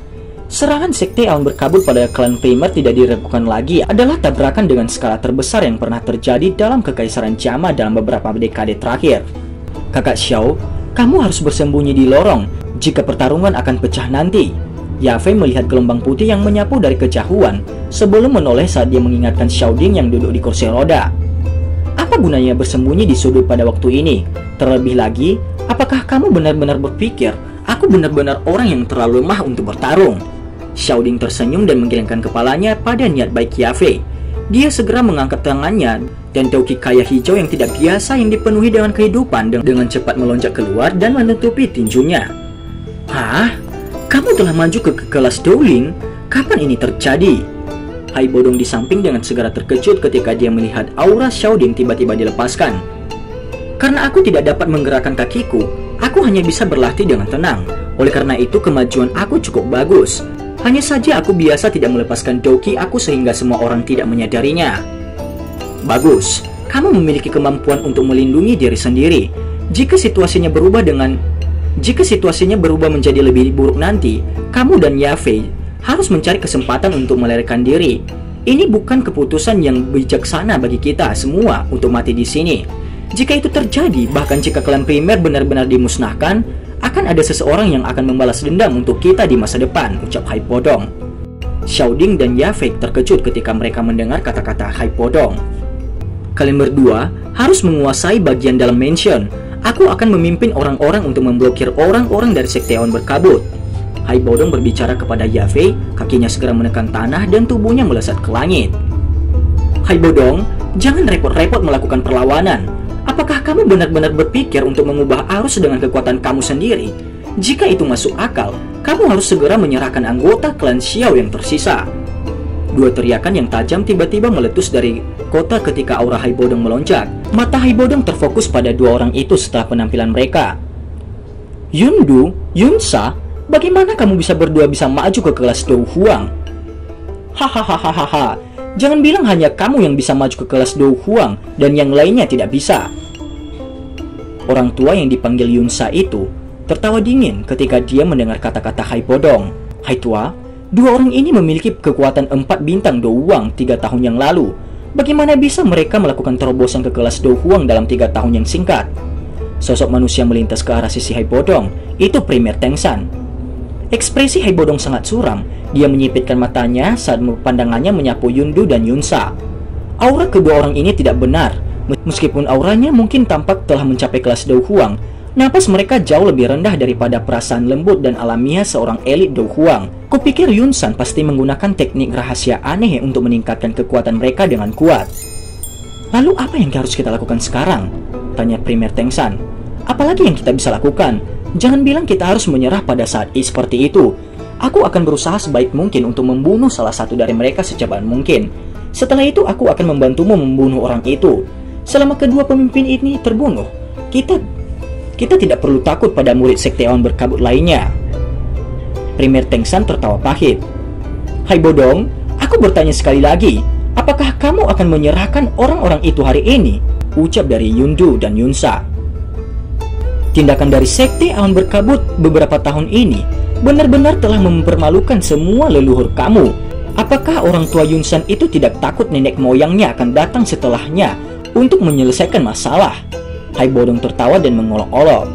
Serangan Sekte Awan Berkabut pada klan primer tidak diragukan lagi adalah tabrakan dengan skala terbesar yang pernah terjadi dalam Kekaisaran Jiama dalam beberapa dekade terakhir. Kakak Xiao, kamu harus bersembunyi di lorong jika pertarungan akan pecah nanti. Yafei melihat gelombang putih yang menyapu dari kejauhan sebelum menoleh saat dia mengingatkan Xiaoding yang duduk di kursi roda. Apa gunanya bersembunyi di sudut pada waktu ini? Terlebih lagi, apakah kamu benar-benar berpikir aku benar-benar orang yang terlalu lemah untuk bertarung? Xiaoding tersenyum dan menggelengkan kepalanya pada niat baik Yafei. Dia segera mengangkat tangannya dan Doki kaya hijau yang tidak biasa yang dipenuhi dengan kehidupan dengan cepat melonjak keluar dan menutupi tinjunya. Hah? Kamu telah maju ke kelas Dowling? Kapan ini terjadi? Hai Bodong di samping dengan segera terkejut ketika dia melihat aura Xiaoding tiba-tiba dilepaskan. Karena aku tidak dapat menggerakkan kakiku, aku hanya bisa berlatih dengan tenang. Oleh karena itu kemajuan aku cukup bagus. Hanya saja aku biasa tidak melepaskan Doki aku sehingga semua orang tidak menyadarinya. Bagus, kamu memiliki kemampuan untuk melindungi diri sendiri. Jika situasinya berubah menjadi lebih buruk nanti, kamu dan Yafei harus mencari kesempatan untuk melarikan diri. Ini bukan keputusan yang bijaksana bagi kita semua untuk mati di sini. Jika itu terjadi, bahkan jika klan primer benar-benar dimusnahkan, akan ada seseorang yang akan membalas dendam untuk kita di masa depan, ucap Hai Bodong. Xiaoding dan Yafei terkejut ketika mereka mendengar kata-kata Hai Bodong. Kalian berdua harus menguasai bagian dalam mansion. Aku akan memimpin orang-orang untuk memblokir orang-orang dari Sekte Awan Berkabut. Hai Bodong berbicara kepada Yafei, kakinya segera menekan tanah dan tubuhnya melesat ke langit. Hai Bodong, jangan repot-repot melakukan perlawanan. Apakah kamu benar-benar berpikir untuk mengubah arus dengan kekuatan kamu sendiri? Jika itu masuk akal, kamu harus segera menyerahkan anggota klan Xiao yang tersisa. 2 teriakan yang tajam tiba-tiba meletus dari kota ketika aura Hai Bodong melonjak. Mata Hai Bodong terfokus pada 2 orang itu setelah penampilan mereka. Yundu, Yunsa, bagaimana kamu berdua bisa maju ke kelas Dou Huang? Hahaha, jangan bilang hanya kamu yang bisa maju ke kelas Dou Huang dan yang lainnya tidak bisa. Orang tua yang dipanggil Yunsa itu tertawa dingin ketika dia mendengar kata-kata Hai Bodong. Hai tua, 2 orang ini memiliki kekuatan 4 bintang Dou Huang 3 tahun yang lalu. Bagaimana bisa mereka melakukan terobosan ke kelas Dou Huang dalam 3 tahun yang singkat? Sosok manusia melintas ke arah sisi Hai Bodong. Itu Premier Tengsan. Ekspresi Hai Bodong sangat suram. Dia menyipitkan matanya saat pandangannya menyapu Yundu dan Yunsa. Aura kedua orang ini tidak benar. Meskipun auranya mungkin tampak telah mencapai kelas Dou Huang, napas mereka jauh lebih rendah daripada perasaan lembut dan alamiah seorang elit Dou Huang. Kupikir Yunsan pasti menggunakan teknik rahasia aneh untuk meningkatkan kekuatan mereka dengan kuat. Lalu apa yang harus kita lakukan sekarang? Tanya Premier Tengsan. Apalagi yang kita bisa lakukan? Jangan bilang kita harus menyerah pada saat seperti itu. Aku akan berusaha sebaik mungkin untuk membunuh salah satu dari mereka secepat mungkin. Setelah itu aku akan membantumu membunuh orang itu. Selama kedua pemimpin ini terbunuh, kita tidak perlu takut pada murid Sekte Awan Berkabut lainnya. Premier Tengsan tertawa pahit. Hai Bodong, aku bertanya sekali lagi, apakah kamu akan menyerahkan orang-orang itu hari ini? Ucap dari Yundu dan Yunsa. Tindakan dari Sekte Awan Berkabut beberapa tahun ini benar-benar telah mempermalukan semua leluhur kamu. Apakah orang tua Yunsan itu tidak takut nenek moyangnya akan datang setelahnya untuk menyelesaikan masalah? Hai Bodong tertawa dan mengolok-olok.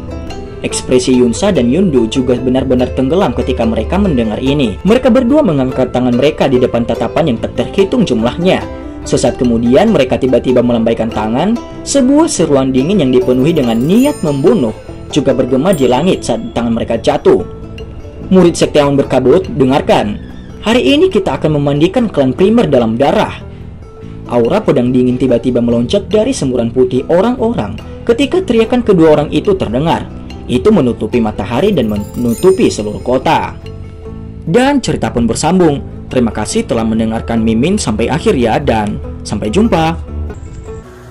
Ekspresi Yunsa dan Yundu juga benar-benar tenggelam ketika mereka mendengar ini. Mereka berdua mengangkat tangan mereka di depan tatapan yang tak terhitung jumlahnya. Sesaat kemudian mereka tiba-tiba melambaikan tangan. Sebuah seruan dingin yang dipenuhi dengan niat membunuh juga bergema di langit saat tangan mereka jatuh. Murid Sektiawan berkabut, dengarkan. Hari ini kita akan memandikan klan primer dalam darah. Aura pedang dingin tiba-tiba meloncat dari semburan putih orang-orang ketika teriakan kedua orang itu terdengar. Itu menutupi matahari dan menutupi seluruh kota. Dan cerita pun bersambung. Terima kasih telah mendengarkan Mimin sampai akhir ya, dan sampai jumpa.